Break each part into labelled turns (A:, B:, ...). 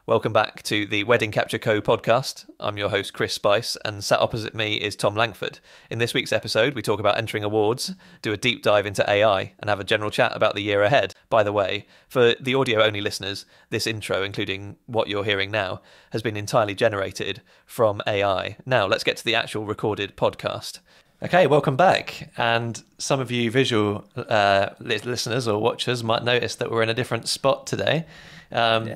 A: Welcome back to the Wedding Capture Co podcast. I'm your host, Chris Spice, and sat opposite me is Tom Langford. In this week's episode, we talk about entering awards, do a deep dive into AI, and have a general chat about the year ahead. By the way, for the audio-only listeners, this intro, including what you're hearing now, has been entirely generated from AI. Now, let's get to the actual recorded podcast. Okay, welcome back. And some of you visual listeners or watchers might notice that we're in a different spot today.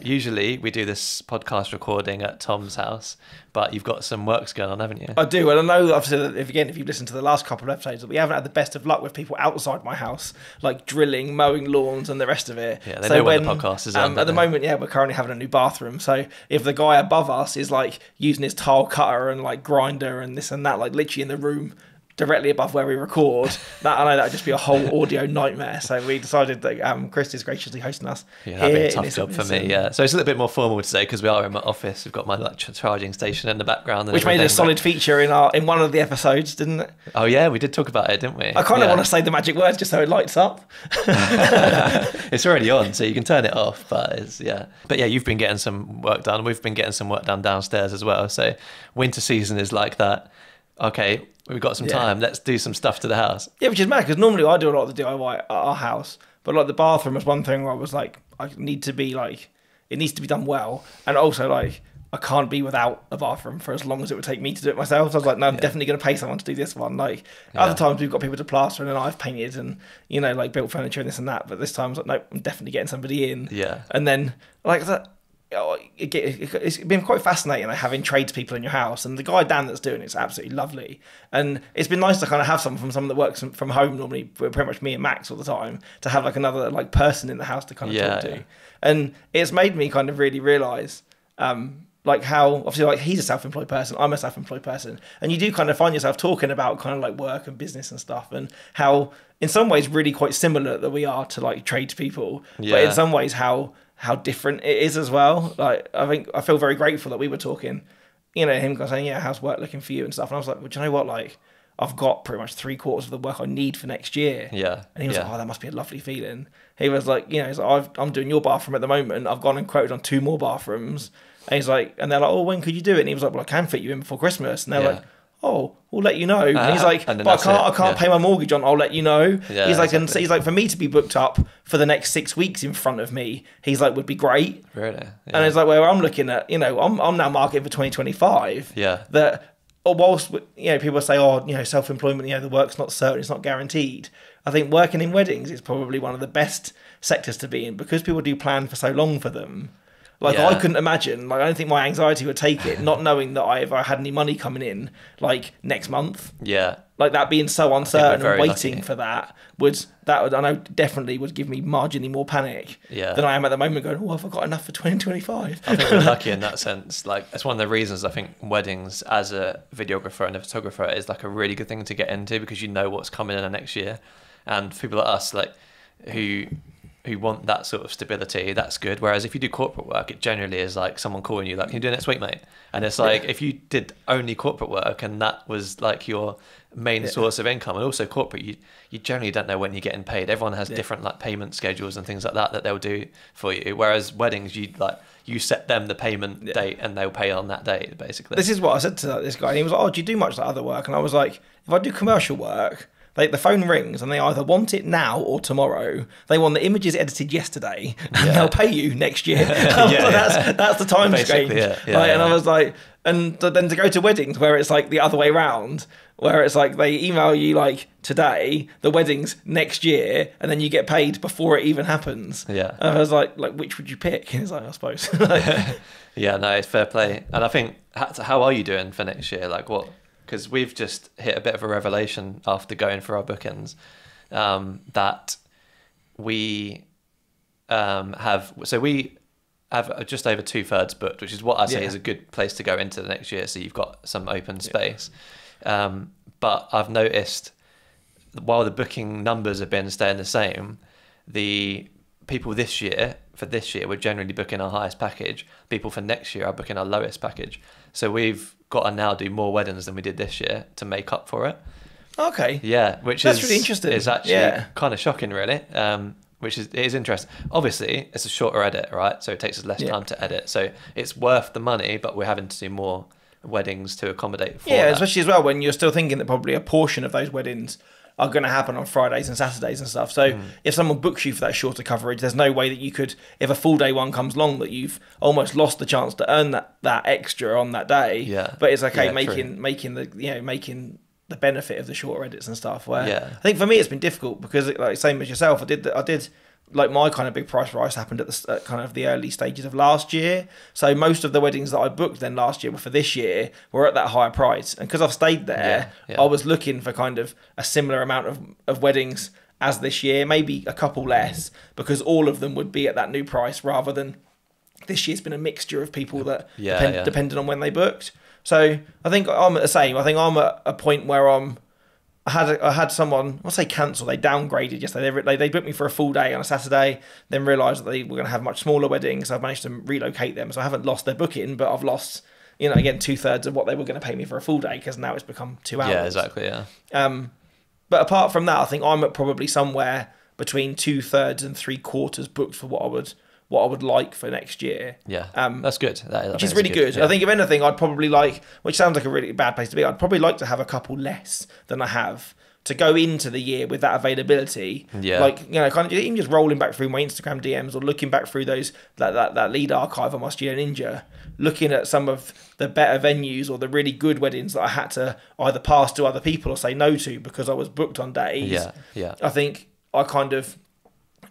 A: Usually we do this podcast recording at Tom's house, but you've got some works going on, haven't you?
B: I do, and I know obviously that if you've listened to the last couple of episodes, that we haven't had the best of luck with people outside my house, like drilling, mowing lawns and the rest of it.
A: Yeah, they know when the podcast is on.
B: At the moment, we're currently having a new bathroom, so if the guy above us is like using his tile cutter and like grinder and this and that, like literally in the room directly above where we record, that I know that would just be a whole audio nightmare. So we decided that Chris is graciously hosting us.
A: Yeah, that'd be a tough job for me. Yeah, so it's a little bit more formal today because we are in my office. We've got my charging station in the background, and
B: which made it a solid feature in one of the episodes, didn't it?
A: Oh yeah, we did talk about it, didn't we?
B: I kind of want to say the magic words just so it lights up.
A: It's already on, so you can turn it off. But yeah, you've been getting some work done. We've been getting some work done downstairs as well. So winter season is like that. Okay, we've got some time. Let's do some stuff to the house.
B: Yeah, which is mad because normally I do a lot of the DIY at our house, but like the bathroom was one thing where I was like, it needs to be done well, and also like I can't be without a bathroom for as long as it would take me to do it myself. So I was like, no, I'm definitely going to pay someone to do this one. Like other times we've got people to plaster and then I've painted and like built furniture and this and that, but this time I was like, no, I'm definitely getting somebody in.
A: Yeah,
B: and then like that. It's been quite fascinating, like, having tradespeople in your house, and the guy Dan that's doing it's absolutely lovely, and it's been nice to kind of have someone that works from home. Normally we're pretty much me and Max all the time, to have like another like person in the house to kind of talk to, and it's made me kind of really realise like how obviously like he's a self-employed person, I'm a self-employed person, and you do kind of find yourself talking about kind of like work and business and stuff, and how in some ways really quite similar that we are to like tradespeople, but in some ways how different it is as well. Like I feel very grateful that we were talking, him saying, yeah, how's work looking for you and stuff, and I was like, well, do you know what, like I've got pretty much 3/4 of the work I need for next year.
A: Yeah.
B: And he was like, oh, that must be a lovely feeling. He was like, he's like, I'm doing your bathroom at the moment, I've gone and quoted on 2 more bathrooms, and he's like, and they're like, oh, when could you do it? And he was like, well, I can fit you in before Christmas. And they're like, oh, we'll let you know. And he's like, but I can't pay my mortgage on, I'll let you know. Yeah, he's like, and so he's like, for me to be booked up for the next 6 weeks in front of me, he's like, would be great.
A: Really? Yeah.
B: And it's like, where I'm looking at, I'm now marketing for 2025.
A: Yeah.
B: That whilst, people say, self-employment, the work's not certain, it's not guaranteed. I think working in weddings is probably one of the best sectors to be in, because people do plan for so long for them. Like I couldn't imagine, like I don't think my anxiety would take it, not knowing that if I had any money coming in, like next month.
A: Yeah.
B: Like that being so uncertain and waiting for that I know definitely would give me marginally more panic than I am at the moment, going, oh, have I got enough for 2025?
A: I think we're lucky in that sense. Like it's one of the reasons I think weddings as a videographer and a photographer is like a really good thing to get into, because you know what's coming in the next year. And for people like us, like who want that sort of stability, that's good. Whereas if you do corporate work, it generally is like someone calling you like, can you do it next week, mate? And it's like, if you did only corporate work and that was like your main source of income, and also corporate, you generally don't know when you're getting paid. Everyone has different like payment schedules and things like that they'll do for you. Whereas weddings, you set them the payment date and they'll pay on that date, basically.
B: This is what I said to this guy, and he was like, oh, do you do much like other work? And I was like, if I do commercial work, the phone rings and they either want it now or tomorrow. They want the images edited yesterday, and they'll pay you next year. That's the time exchange. And I was like, and then to go to weddings where it's like the other way round, where it's like they email you like today, the wedding's next year, and then you get paid before it even happens. Yeah. And I was like which would you pick? And he's like, I suppose.
A: Yeah, no, it's fair play. And I think, how are you doing for next year? Like what? Because we've just hit a bit of a revelation after going for our bookings, that we have just over 2/3 booked, which is what I say is a good place to go into the next year. So you've got some open space. But I've noticed while the booking numbers have been staying the same, the people for this year, we're generally booking our highest package. People for next year are booking our lowest package. So we've got to now do more weddings than we did this year to make up for it.
B: Okay.
A: Yeah,
B: that's really interesting.
A: It's actually kind of shocking, really. which is interesting. Obviously, it's a shorter edit, right? So it takes us less time to edit. So it's worth the money, but we're having to do more weddings to accommodate for that.
B: Especially as well when you're still thinking that probably a portion of those weddings are going to happen on Fridays and Saturdays and stuff. So if someone books you for that shorter coverage, there's no way that you could, if a full day one comes along, that you've almost lost the chance to earn that extra on that day.
A: Yeah.
B: But it's okay making the benefit of the shorter edits and stuff. Where I think for me it's been difficult because, like same as yourself, I did like my kind of big price rise happened at kind of the early stages of last year. So most of the weddings that I booked then last year for this year were at that higher price. And because I've stayed there, I was looking for kind of a similar amount of weddings as this year, maybe a couple less, because all of them would be at that new price rather than this year's been a mixture of people that depended on when they booked. So I think I'm at the same. I think I'm at a point where I had someone, I'll say cancel, they downgraded yesterday. They booked me for a full day on a Saturday, then realised that they were going to have much smaller weddings. So I've managed to relocate them. So I haven't lost their booking, but I've lost, again, 2/3 of what they were going to pay me for a full day because now it's become 2 hours.
A: Yeah, exactly, yeah.
B: But apart from that, I think I'm at probably somewhere between 2/3 and 3/4 booked for what I would like for next year.
A: Yeah, that's good.
B: Which is really good. Yeah. I think if anything, I'd probably like, which sounds like a really bad place to be, I'd probably like to have a couple less than I have to go into the year with that availability.
A: Yeah.
B: Like, kind of even just rolling back through my Instagram DMs or looking back through that lead archive on my Studio Ninja, looking at some of the better venues or the really good weddings that I had to either pass to other people or say no to because I was booked on days.
A: Yeah.
B: I think I kind of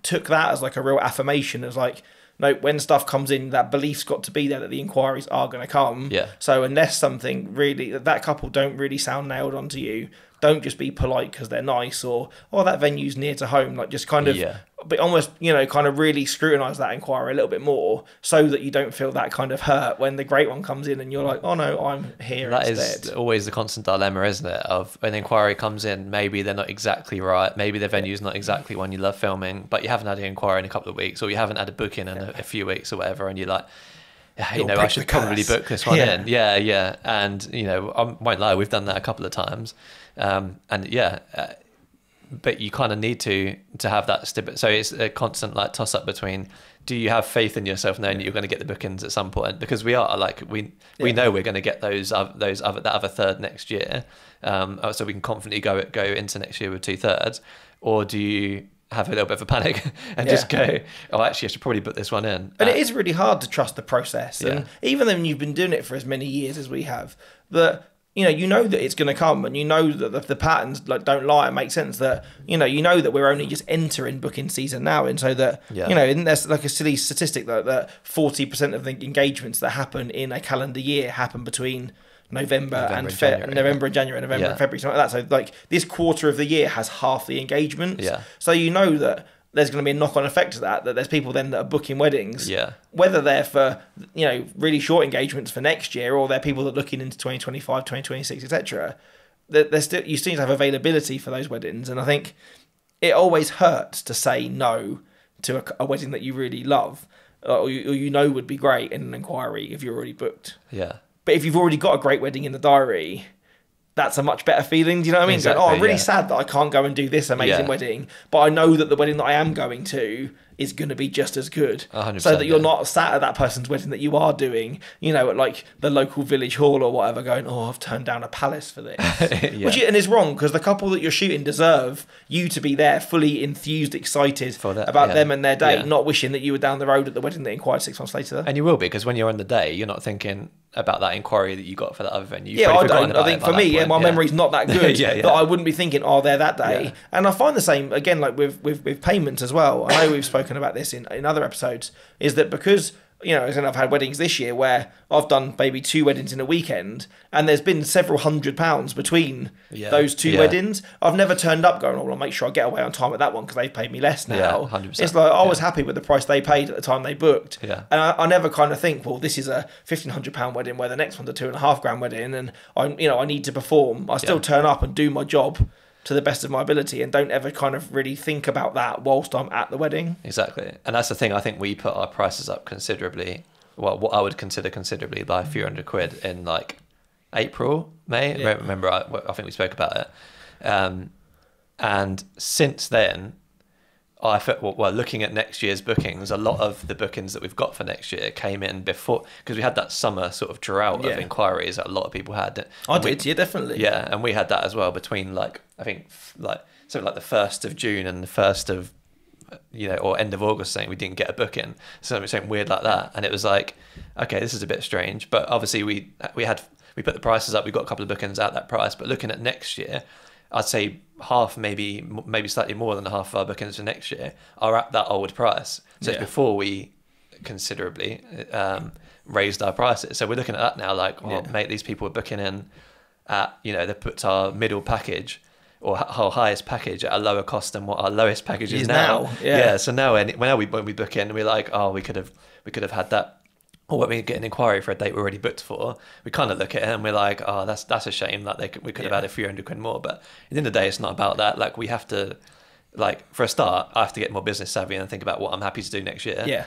B: took that as like a real affirmation. It was like, no, when stuff comes in, that belief's got to be there that the inquiries are going to come.
A: Yeah.
B: So unless something really, that couple don't really sound nailed onto you, don't just be polite because they're nice or, that venue's near to home. Like just kind of, but almost, kind of really scrutinise that inquiry a little bit more so that you don't feel that kind of hurt when the great one comes in and you're like, oh no, I'm here instead.
A: That is always the constant dilemma, isn't it? Of an inquiry comes in, maybe they're not exactly right, maybe the venue's not exactly one you love filming, but you haven't had an inquiry in a couple of weeks or you haven't had a booking in a few weeks or whatever, and you're like, I should probably book this one in. Yeah. And, I won't lie, we've done that a couple of times. But you kind of need to have that stability. So it's a constant like toss up between, do you have faith in yourself knowing that you're going to get the bookings at some point? Because we are like, we know we're going to get that other third next year. So we can confidently go into next year with 2/3, or do you have a little bit of a panic and just go, actually I should probably put this one in.
B: And it is really hard to trust the process. And even though you've been doing it for as many years as we have, that you know that it's going to come, and you know that the patterns like don't lie and make sense. That you know that we're only just entering booking season now, and so that isn't there like a silly statistic that 40% of the engagements that happen in a calendar year happen between November and January, November and February, something like that. So like this quarter of the year has half the engagements.
A: Yeah.
B: So that there's going to be a knock-on effect to that there's people then that are booking weddings, whether they're for really short engagements for next year or they're people that are looking into 2025, 2026, etc. There's still, you seem to have availability for those weddings, and I think it always hurts to say no to a wedding that you really love or would be great in an inquiry if you're already booked.
A: Yeah.
B: But if you've already got a great wedding in the diary, that's a much better feeling. Do you know what I mean?
A: Exactly,
B: I'm really sad that I can't go and do this amazing wedding, but I know that the wedding that I am going to is going to be just as good.
A: 100%,
B: so that you're not sat at that person's wedding that you are doing, at like the local village hall or whatever, going, I've turned down a palace for this. And it's wrong because the couple that you're shooting deserve you to be there fully enthused, excited about them and their day, not wishing that you were down the road at the wedding that inquired 6 months later.
A: And you will be, because when you're on the day, you're not thinking about that inquiry that you got for that other venue.
B: I don't. I think for me, my memory's not that good that I wouldn't be thinking, they're that day. Yeah. And I find the same, again, like with payments as well. I know we've spoken about this in other episodes, is that because I've had weddings this year where I've done maybe 2 weddings in a weekend, and there's been several £100 between those 2 weddings. I've never turned up going, I'll make sure I get away on time at that one because they've paid me less now.
A: Yeah, 100%.
B: It's like I was happy with the price they paid at the time they booked.
A: Yeah.
B: And I never kind of think, this is a £1,500 wedding where the next one's a £2,500 wedding, and I need to perform. I still turn up and do my job to the best of my ability and don't ever kind of really think about that whilst I'm at the wedding.
A: Exactly. And that's the thing. I think we put our prices up considerably. Well, what I would consider considerably by a few £100 in like April, May. Yeah. Remember, I think we spoke about it. And since then, I thought, well, looking at next year's bookings, a lot of the bookings that we've got for next year came in before, because we had that summer sort of drought of inquiries that a lot of people had.
B: Yeah, definitely.
A: Yeah, and we had that as well between like, I think like something like the 1st of June and the 1st of, or end of August, saying we didn't get a booking, something weird like that. And it was like, okay, this is a bit strange. But obviously we put the prices up, we got a couple of bookings at that price. But looking at next year, I'd say half, maybe slightly more than half of our bookings for next year are at that old price. So it's before we considerably raised our prices. So we're looking at that now, like, mate, these people are booking in at, they put our middle package or our highest package at a lower cost than what our lowest package is now. Yeah. So now when we book in, we're like, oh, we could have had that. Or when we get an inquiry for a date we're already booked for, we kind of look at it and we're like, oh, that's a shame that we could have had a few £100 more. But at the end of the day, it's not about that. Like, we have to, like, for a start, I have to get more business savvy and think about what I'm happy to do next year.
B: Yeah.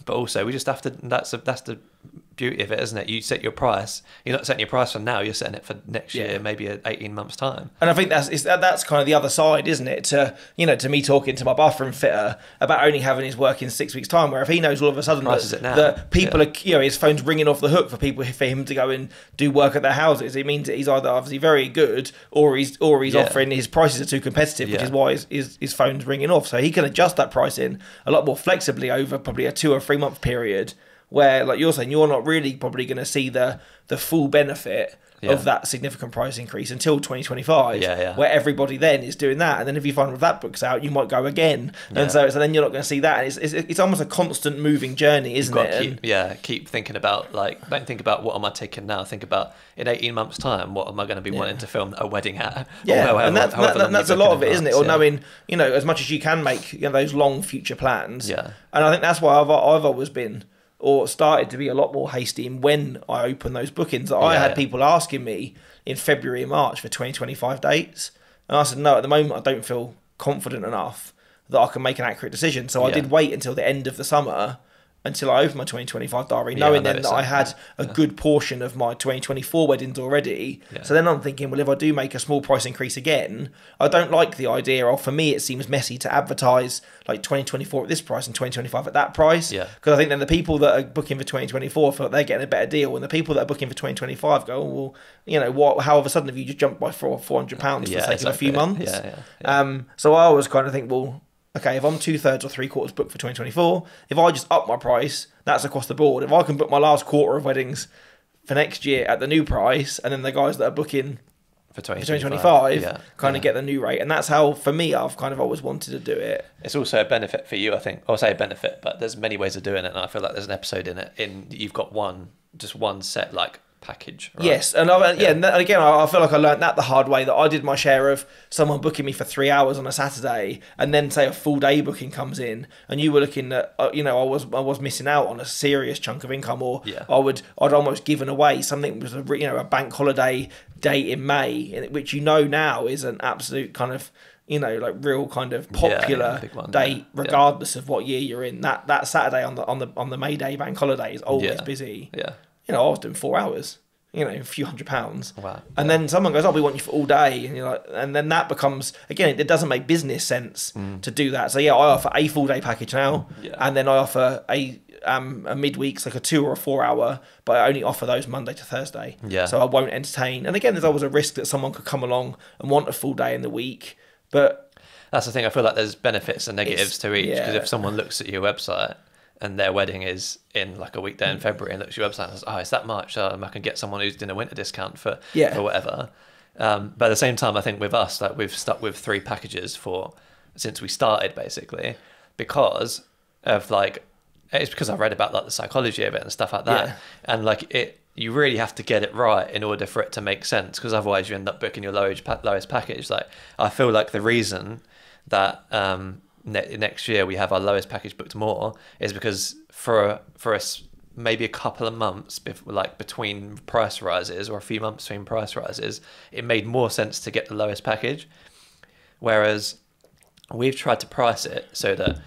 A: But also, we just have to. That's the beauty of it, isn't it? You set your price. You're not setting your price for now. You're setting it for next year, maybe 18 months time.
B: And I think that's kind of the other side, isn't it? To me talking to my bathroom fitter about only having his work in 6 weeks' time, where if he knows all of a sudden that people are, his phone's ringing off the hook for him to go and do work at their houses, it means that he's either obviously very good or he's offering, his prices are too competitive, which is why his phone's ringing off. So he can adjust that pricing a lot more flexibly over probably a 2 or 3 month period, where, like you're saying, you're not really probably going to see the full benefit of that significant price increase until 2025, where everybody then is doing that. And then if you find that book's out, you might go again. And so then you're not going to see that. And it's almost a constant moving journey, isn't it?
A: Keep thinking about, like, don't think about what am I taking now. Think about in 18 months' time, what am I going to be wanting to film a wedding at?
B: And that's a lot of it, isn't it? Or knowing, as much as you can make those long future plans.
A: Yeah.
B: And I think that's why I've always been, or started to be, a lot more hasty in when I open those bookings. I had people asking me in February and March for 2025 dates, and I said, no, at the moment I don't feel confident enough that I can make an accurate decision. So I did wait until the end of the summer until I opened my 2025 diary, knowing then that I had a good portion of my 2024 weddings already. Yeah. So then I'm thinking, well, if I do make a small price increase again, I don't like the idea of, for me, it seems messy to advertise like 2024 at this price and 2025 at that price. Yeah. Because I think then the people that are booking for 2024 feel like they're getting a better deal, and the people that are booking for 2025 go, oh, well, how all of a sudden have you just jumped by £400 for the sake of a few months? So I always kind of think, well, okay, if I'm 2/3 or 3/4 booked for 2024, if I just up my price, that's across the board. If I can book my last quarter of weddings for next year at the new price, and then the guys that are booking for 2025 kind of get the new rate. And that's how, for me, I've kind of always wanted to do it.
A: It's also a benefit for you, I think. I'll say a benefit, but there's many ways of doing it, and I feel like there's an episode in it, you've got one set, like, package, right?
B: Yes, and and again, I feel like I learned that the hard way, that I did my share of someone booking me for 3 hours on a Saturday, and then say a full day booking comes in, and you were looking at, I was missing out on a serious chunk of income, or I'd almost given away something that was a bank holiday date in May, which now is an absolute kind of like real kind of popular date, regardless of what year you're in. That Saturday on the May Day bank holiday is always busy. Yeah. I was doing 4 hours, a few £100.
A: Wow.
B: And then someone goes, oh, we want you for all day. And you're like, and then that becomes, again, it doesn't make business sense to do that. So I offer a full day package now. Yeah. And then I offer a midweek, so like a 2 or a 4 hour, but I only offer those Monday to Thursday. Yeah. So I won't entertain. And again, there's always a risk that someone could come along and want a full day in the week. But
A: that's the thing. I feel like there's benefits and negatives to each, because if someone looks at your website and their wedding is in like a weekday in February and looks at your website and says, oh, it's that much, I can get someone who's doing a winter discount for whatever. But at the same time, I think with us, like, we've stuck with 3 packages since we started, basically, because of, like, it's because I read about, like, the psychology of it and stuff like that. And, like, you really have to get it right in order for it to make sense, because otherwise you end up booking your lowest package. Like, I feel like the reason that next year we have our lowest package booked more is because for us, maybe a couple of months between price rises, or a few months between price rises, it made more sense to get the lowest package. Whereas we've tried to price it so that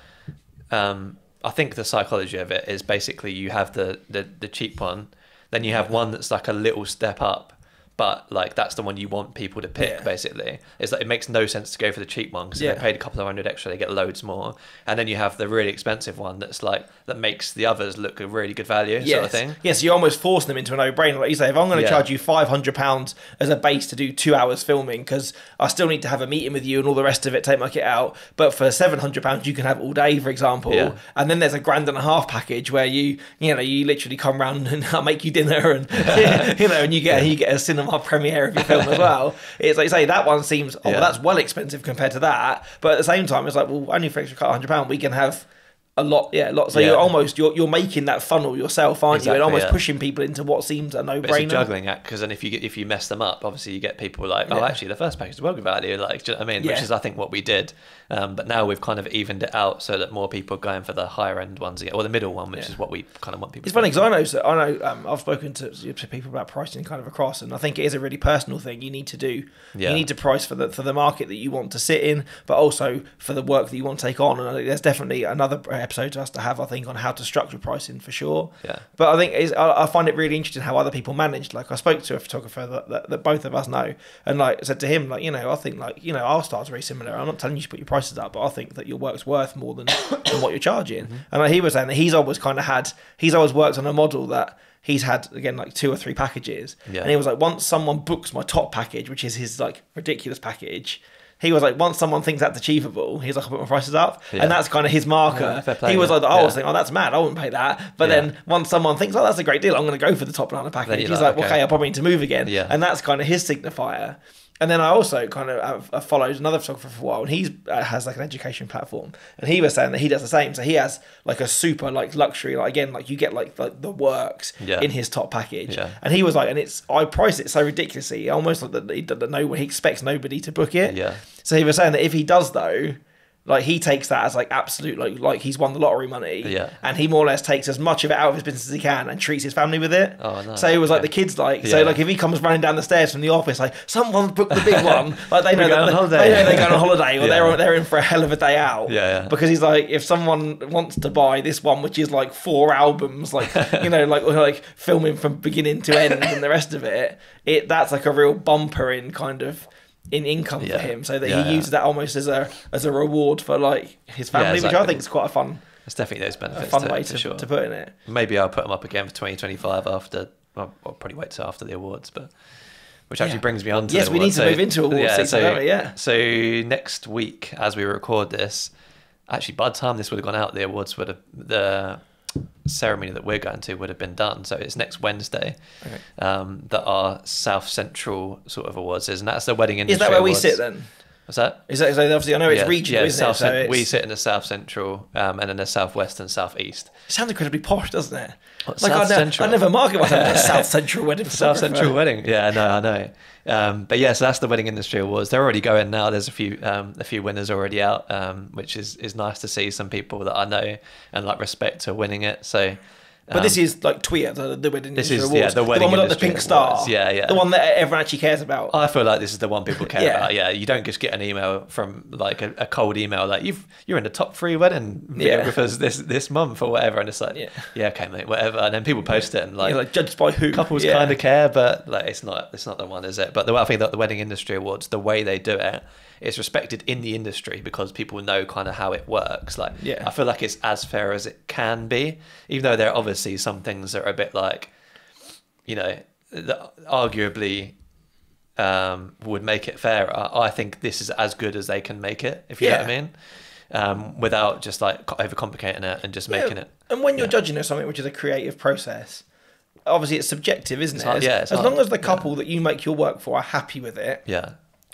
A: I think the psychology of it is basically you have the cheap one, then you have one that's like a little step up, but like that's the one you want people to pick.
B: Yeah.
A: Basically, it's like it makes no sense to go for the cheap one because
B: Yeah.
A: if they paid a couple of hundred extra, they get loads more. And then you have the really expensive one that's like that makes the others look a really good value sort of thing.
B: Yes, you're almost forcing them into a no-brainer. Like you say, if I'm going to charge you £500 as a base to do 2 hours filming, because I still need to have a meeting with you and all the rest of it, take my kit out, but for £700 you can have all day, for example.
A: Yeah.
B: And then there's a £1.50 package where you literally come round and I'll make you dinner and and you get a cinema premiere of your film as well. It's like you say, that one seems well, that's well expensive compared to that, but at the same time it's like, well, only for extra £100 we can have a lot. So you're making that funnel yourself, aren't you, and almost pushing people into what seems a no-brainer.
A: It's a juggling act, because then if you mess them up, obviously you get people like, oh, actually the first package is well good value, like, do you know what I mean? Which is I think what we did, but now we've kind of evened it out so that more people are going for the higher end ones again, or the middle one, which is what we kind of want people.
B: It's funny because I know I've spoken to people about pricing kind of across, and I think it is a really personal thing you need to do. You need to price for the market that you want to sit in, but also for the work that you want to take on. And I think there's definitely another episode for us to have, I think, on how to structure pricing for sure. But I think I find it really interesting how other people manage. Like I spoke to a photographer that both of us know, and like said to him, like, I think, like, our style's very similar. I'm not telling you to put your prices up, but I think that your work's worth more than what you're charging. And like he was saying that he's always worked on a model that he's had, again, like 2 or 3 packages. And he was like, once someone books my top package, which is his like ridiculous package, he was like, once someone thinks that's achievable, he's like, I'll put my prices up. And that's kind of his marker. He was like, I was thinking, oh, that's mad, I wouldn't pay that. But then once someone thinks, oh, that's a great deal, I'm going to go for the top line of package. He's like, okay, I probably need to move again. And that's kind of his signifier. And then I also kind of have followed another photographer for a while, and he has like an education platform, and he was saying that he does the same. So he has like a super like luxury, like again, like you get like the works in his top package. And he was like, and I price it so ridiculously, almost like that he expects nobody to book it. So he was saying that if he does though, like he takes that as like absolute like he's won the lottery money, and he more or less takes as much of it out of his business as he can and treats his family with it. So it was like the kids so like if he comes running down the stairs from the office like someone's booked the big one, like they know they're going on holiday or they're in for a hell of a day out, because he's like, if someone wants to buy this one which is like 4 albums, like like filming from beginning to end and the rest of it, that's like a real bumper in kind of in income for him, so that he uses that almost as a reward for like his family, which I think is quite a fun.
A: It's definitely those benefits.
B: A fun way to put in it.
A: Maybe I'll put them up again for 2025 after. I'll probably wait till after the awards, but which actually brings me on to
B: we need to move into awards season, don't we?
A: So next week, as we record this, actually by the time this would have gone out, the awards would have the ceremony that we're going to would have been done. So it's next Wednesday that our South Central sort of awards is, and that's the wedding industry.
B: Is that where
A: awards.
B: we sit then?
A: What's that?
B: Is that so? Obviously, I know it's regional, isn't it? So
A: we sit in the South Central, and in the Southwest and Southeast.
B: It sounds incredibly posh, doesn't it?
A: Like I
B: never market myself as a South Central wedding.
A: South Central wedding. Yeah, no, I know. But yeah, so that's the wedding industry awards. They're already going now. There's a few winners already out, which is nice to see some people that I know and like respect to winning it. So.
B: But this is like TWIA, the wedding industry awards.
A: The wedding
B: one with like the pink star.
A: Awards. Yeah.
B: The one that everyone actually cares about.
A: I feel like this is the one people care about. Yeah, you don't just get an email from like a cold email like you're in the top 3 wedding videographers this month or whatever, and it's like okay mate, whatever. And then people post it and like
B: judged by who?
A: Couples kind of care, but like it's not the one, is it? But I think that the wedding industry awards, the way they do it, it's respected in the industry because people know kind of how it works. Like, I feel like it's as fair as it can be, even though there are obviously some things that are a bit like, that arguably would make it fairer. I think this is as good as they can make it, if you know what I mean, without just like overcomplicating it and just making it.
B: And when you're judging something which is a creative process, obviously it's subjective, isn't it?
A: As
B: long as the couple that you make your work for are happy with it.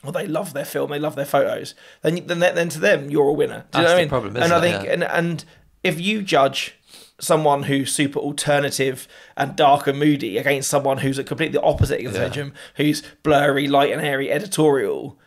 B: Well, they love their film, they love their photos. Then to them, you're a winner. Do you know what I mean?
A: Problem,
B: and I think, and if you judge someone who's super alternative and dark and moody against someone who's a completely opposite of the spectrum, who's blurry, light and airy, editorial,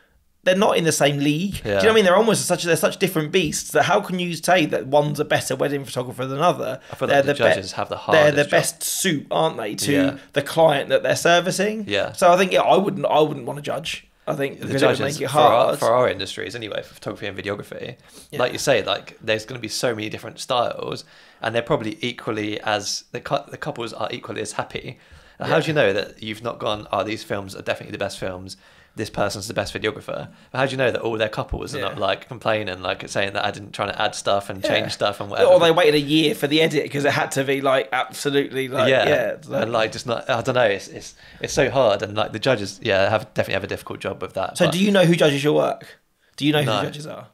B: they're not in the same league. Do you know what I mean? They're almost they're such different beasts that how can you say that one's a better wedding photographer than another?
A: I feel like the judges have the hardest.
B: They're the best suit, aren't they, to the client that they're servicing? So I think I wouldn't want to judge. I think
A: the judges make it hard for our industries anyway, for photography and videography. Like you say, like there's going to be so many different styles, and they're probably equally as the couples are equally as happy How do you know that you've not gone, oh, these films are definitely the best films, this person's the best videographer? How do you know that all their couples are not like complaining, like saying that I didn't try to add stuff and change stuff and whatever?
B: Or they waited a year for the edit because it had to be like absolutely like
A: and like just not. I don't know. It's so hard, and like the judges, definitely have a difficult job with that.
B: So do you know who judges your work? Do you know who
A: No.
B: the judges are?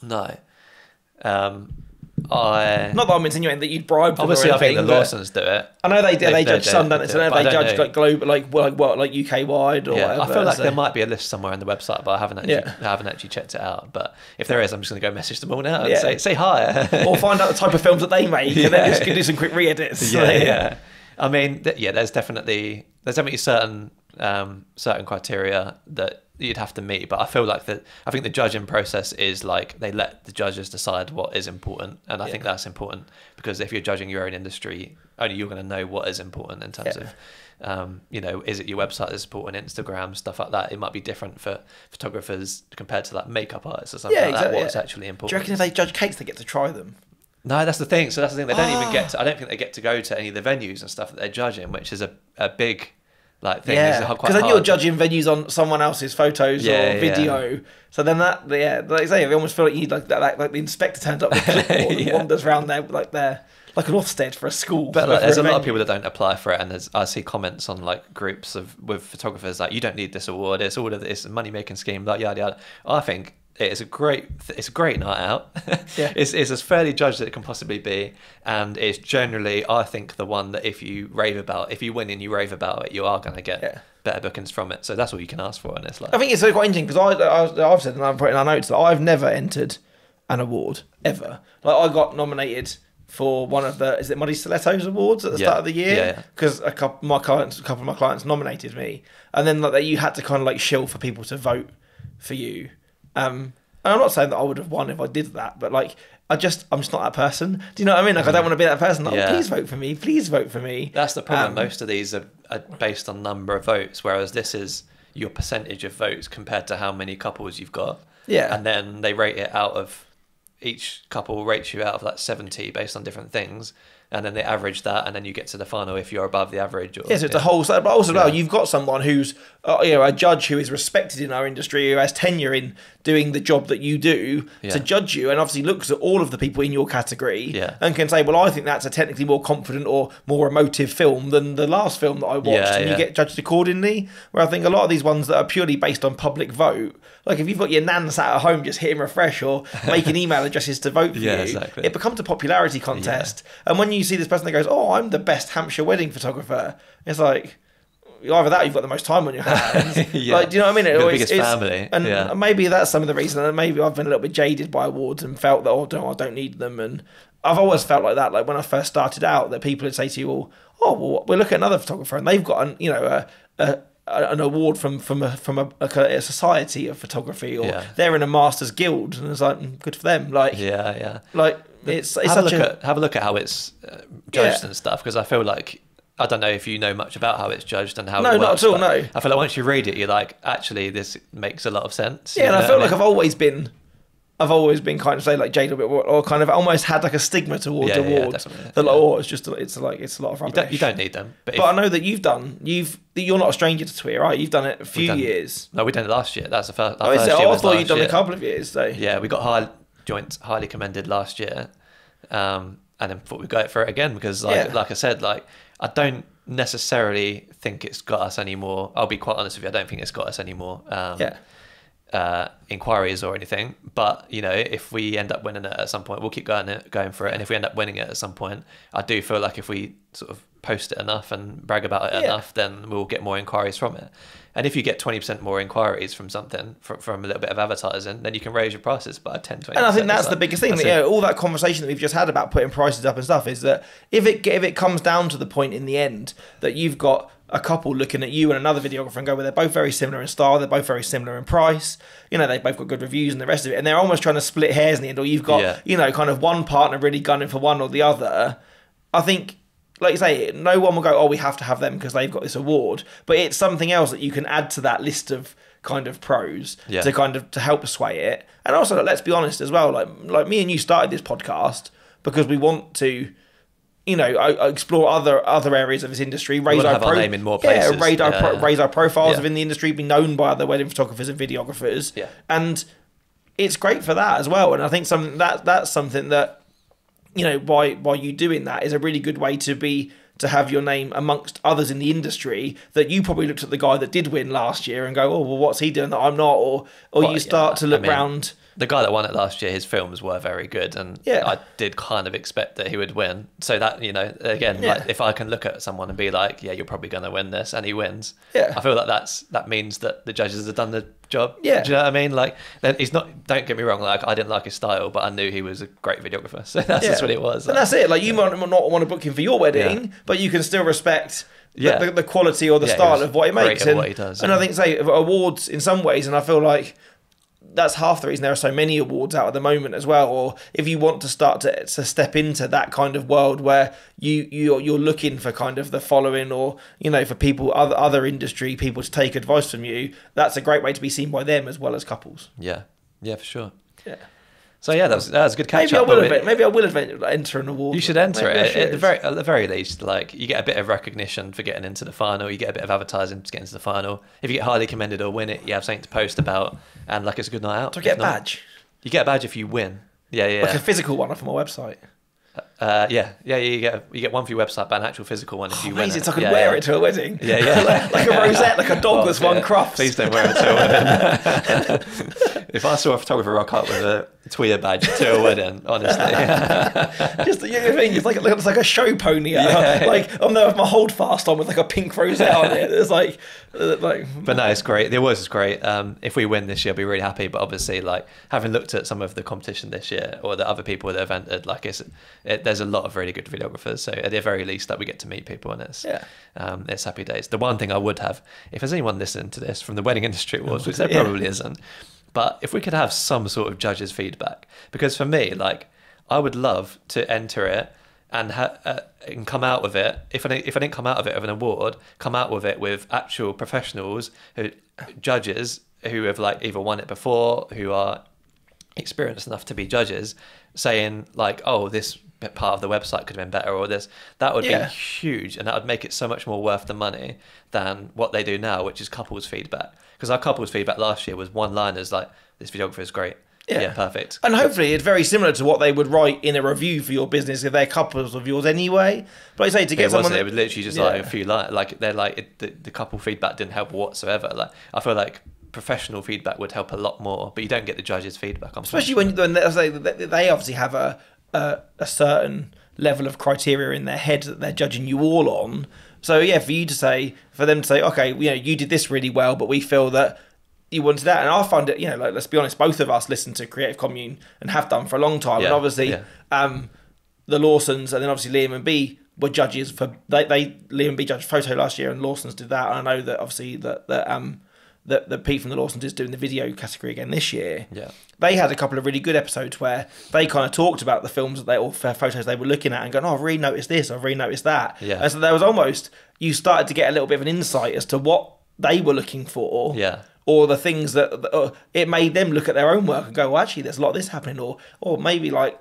A: No.
B: Not that I'm insinuating that you'd bribe them.
A: Obviously,
B: or
A: I think
B: anything,
A: the Lawsons do it.
B: I know they judge Sundance, and
A: but
B: they
A: I don't
B: judge
A: know.
B: like global, like UK wide or whatever.
A: I feel like
B: so.
A: there might be a list somewhere on the website, but I haven't actually checked it out. But if there is, I'm just going to go message them all now and say hi,
B: or find out the type of films that they make, and then just do some quick re-edits.
A: I mean, there's definitely certain criteria that you'd have to meet, but I feel like I think the judging process is like they let the judges decide what is important, and I think that's important because if you're judging your own industry, only you're going to know what is important in terms of is it your website that's important, Instagram, stuff like that. It might be different for photographers compared to like makeup artists or something like that. What's actually important?
B: Do you reckon if they judge cakes, they get to try them?
A: No, that's the thing. So that's the thing. They don't even get to. I don't think they get to go to any of the venues and stuff that they're judging, which is a big like thing.
B: Because then you're judging venues on someone else's photos or video. So then that like I say, they almost feel like you need like that, like the inspector turns up with a clipboard and wanders around there like they're like an Ofsted for a school.
A: But like, there's a lot of people that don't apply for it, and I see comments on like groups with photographers like, you don't need this award. It's all of this money making scheme. Like yada yada. I think it's a great night out. It's as fairly judged as it can possibly be, and it's generally, I think, the one that if you win and you rave about it, you are going to get better bookings from it. So that's all you can ask for in this life.
B: I think it's quite interesting because I've said, and I've put in our notes, that I've never entered an award ever. Like I got nominated for one of the Muddy Stilettos awards at the start of the year because a couple of my clients nominated me, and then like you had to kind of like shill for people to vote for you. And I'm not saying that I would have won if I did that, but like I'm just not that person. Do you know what I mean? Like I don't want to be that person. Like, please vote for me. Please vote for me.
A: That's the problem. Most of these are based on number of votes, whereas this is your percentage of votes compared to how many couples you've got.
B: Yeah.
A: And then they rate it out of, each couple rates you out of like 70 based on different things. And then they average that, and then you get to the final if you're above the average. Or,
B: so it's a whole. But also, you've got someone who's, a judge who is respected in our industry, who has tenure in doing the job that you do to judge you, and obviously looks at all of the people in your category and can say, well, I think that's a technically more confident or more emotive film than the last film that I watched, and you get judged accordingly. Where I think a lot of these ones that are purely based on public vote, like if you've got your nan sat at home just hitting refresh or making email addresses to vote for you, it becomes a popularity contest. And when you see this person that goes, oh, I'm the best Hampshire wedding photographer, it's like, either that or you've got the most time on your hands. Like, do you know what I mean?
A: The biggest family.
B: And maybe that's some of the reason, and maybe I've been a little bit jaded by awards and felt that, I don't need them. And I've always felt like that, like when I first started out, that people would say to you, well, we'll look at another photographer and they've got an award from a society of photography, or they're in a master's guild, and it's like, good for them. Like, like it's have
A: a look at how it's judged and stuff, because I feel like, I don't know if you know much about how it's judged and how it works.
B: Not at all. No,
A: I feel like once you read it, you're like, actually, this makes a lot of sense.
B: Yeah, and I feel like I've always been kind of, say, like jaded a bit, or kind of almost had like a stigma towards awards. That like, it's a lot of rubbish.
A: You don't need them. But
B: I know that you're not a stranger to Twitter, right? You've done it a few years.
A: No, we done it last year. That's the first.
B: I thought you'd done it a couple of years. So
A: yeah, we got highly commended last year, and then thought we'd go for it again because, like I said, like I don't necessarily think it's got us anymore. I'll be quite honest with you. I don't think it's got us anymore. Inquiries or anything, but if we end up winning it at some point, we'll keep going for it, and if we end up winning it at some point, I do feel like if we sort of post it enough and brag about it enough, then we'll get more inquiries from it. And if you get 20% more inquiries from something, from a little bit of advertising, then you can raise your prices by 10-20%.
B: And I think that's the biggest thing. All that conversation that we've just had about putting prices up and stuff is that if it comes down to the point in the end that you've got a couple looking at you and another videographer and go, well, they're both very similar in style, they're both very similar in price, they've both got good reviews and the rest of it, and they're almost trying to split hairs in the end, or you've got kind of one partner really gunning for one or the other. I think, like you say, no one will go, we have to have them because they've got this award, but it's something else that you can add to that list of kind of pros to kind of to help sway it. And also, let's be honest as well, like me and you started this podcast because we want to explore other areas of this industry, raise
A: have our name in more places.
B: Raise our profiles
A: Yeah.
B: within the industry, be known by other wedding photographers and videographers.
A: Yeah.
B: And it's great for that as well. And I think that's something that, by you doing that is a really good way to have your name amongst others in the industry, that you probably looked at the guy that did win last year and go, oh, well, what's he doing that I'm not? Or you start to look round.
A: The guy that won it last year, his films were very good, and I did kind of expect that he would win. So that, again, like, if I can look at someone and be like, yeah, you're probably going to win this, and he wins, I feel like that means that the judges have done the job.
B: Yeah.
A: Do you know what I mean? Like, then he's not. Don't get me wrong. Like, I didn't like his style, but I knew he was a great videographer. So that's just what it was.
B: And that's it. Like, you might not want to book him for your wedding, but you can still respect the quality or the style of what he makes.
A: And what he does.
B: And I think, say, awards in some ways, and I feel like that's half the reason there are so many awards out at the moment as well. Or if you want to start to step into that kind of world where you're looking for kind of the following, or for people, other industry people to take advice from you, that's a great way to be seen by them as well as couples.
A: Yeah, for sure.
B: Yeah.
A: So that was a good catch
B: maybe
A: up.
B: Maybe I will enter an award.
A: You should enter it at the very least. Like, you get a bit of recognition for getting into the final. You get a bit of advertising to get into the final. If you get highly commended or win it, you have something to post about, and like, it's a good night out.
B: Do I get a badge?
A: You get a badge if you win. Yeah.
B: Like a physical one off my website.
A: You get one for your website, but an actual physical one if you win it.
B: So I can wear it to a wedding.
A: Yeah.
B: like a rosette, like a dog that's won Crufts.
A: Please don't wear it to a wedding. If I saw a photographer rock up with a Tweer badge to a wedding, honestly.
B: Just the thing, it's like a show pony. Like, I'm there with my hold fast on with like a pink rosette on it. It's like.
A: But no, it's great. The awards is great. If we win this year, I'll be really happy. But obviously, like, having looked at some of the competition this year, or the other people that have entered, like, there's a lot of really good videographers. So at the very least, that we get to meet people, and it's happy days. The one thing I would have, if there's anyone listening to this from the wedding industry awards, which there probably isn't, but if we could have some sort of judges' feedback, because for me, like, I would love to enter it and come out with it. If I didn't come out of it with an award, come out with it with actual professionals, judges who have like either won it before, who are experienced enough to be judges, saying like, oh, this part of the website could have been better, or this. That would be huge, and that would make it so much more worth the money than what they do now, which is couples feedback. Because our couples feedback last year was one-liners like, this videographer is great. Yeah, perfect.
B: And hopefully it's very similar to what they would write in a review for your business if they're couples of yours anyway. But I say, to get someone...
A: It was literally just like a few lines. Like, they're like, the couple feedback didn't help whatsoever. Like, I feel like professional feedback would help a lot more, but you don't get the judges' feedback.
B: Especially when they obviously have a certain level of criteria in their head that they're judging you all on. So yeah, for them to say, okay, you did this really well, but we feel that you wanted that. And I find it, like, let's be honest, both of us listen to Creative Commune and have done for a long time. And obviously, the Lawsons, and then obviously Liam and B were judges for Liam and B judged photo last year, and Lawsons did that. And I know that obviously that Pete from the Lawsons is doing the video category again this year.
A: Yeah,
B: they had a couple of really good episodes where they kind of talked about the films or photos they were looking at and going, oh, I've really noticed this, I've really noticed that.
A: Yeah.
B: And so there was almost, you started to get a little bit of an insight as to what they were looking for.
A: Yeah.
B: Or the things that it made them look at their own work and go, well, actually, there's a lot of this happening, or maybe like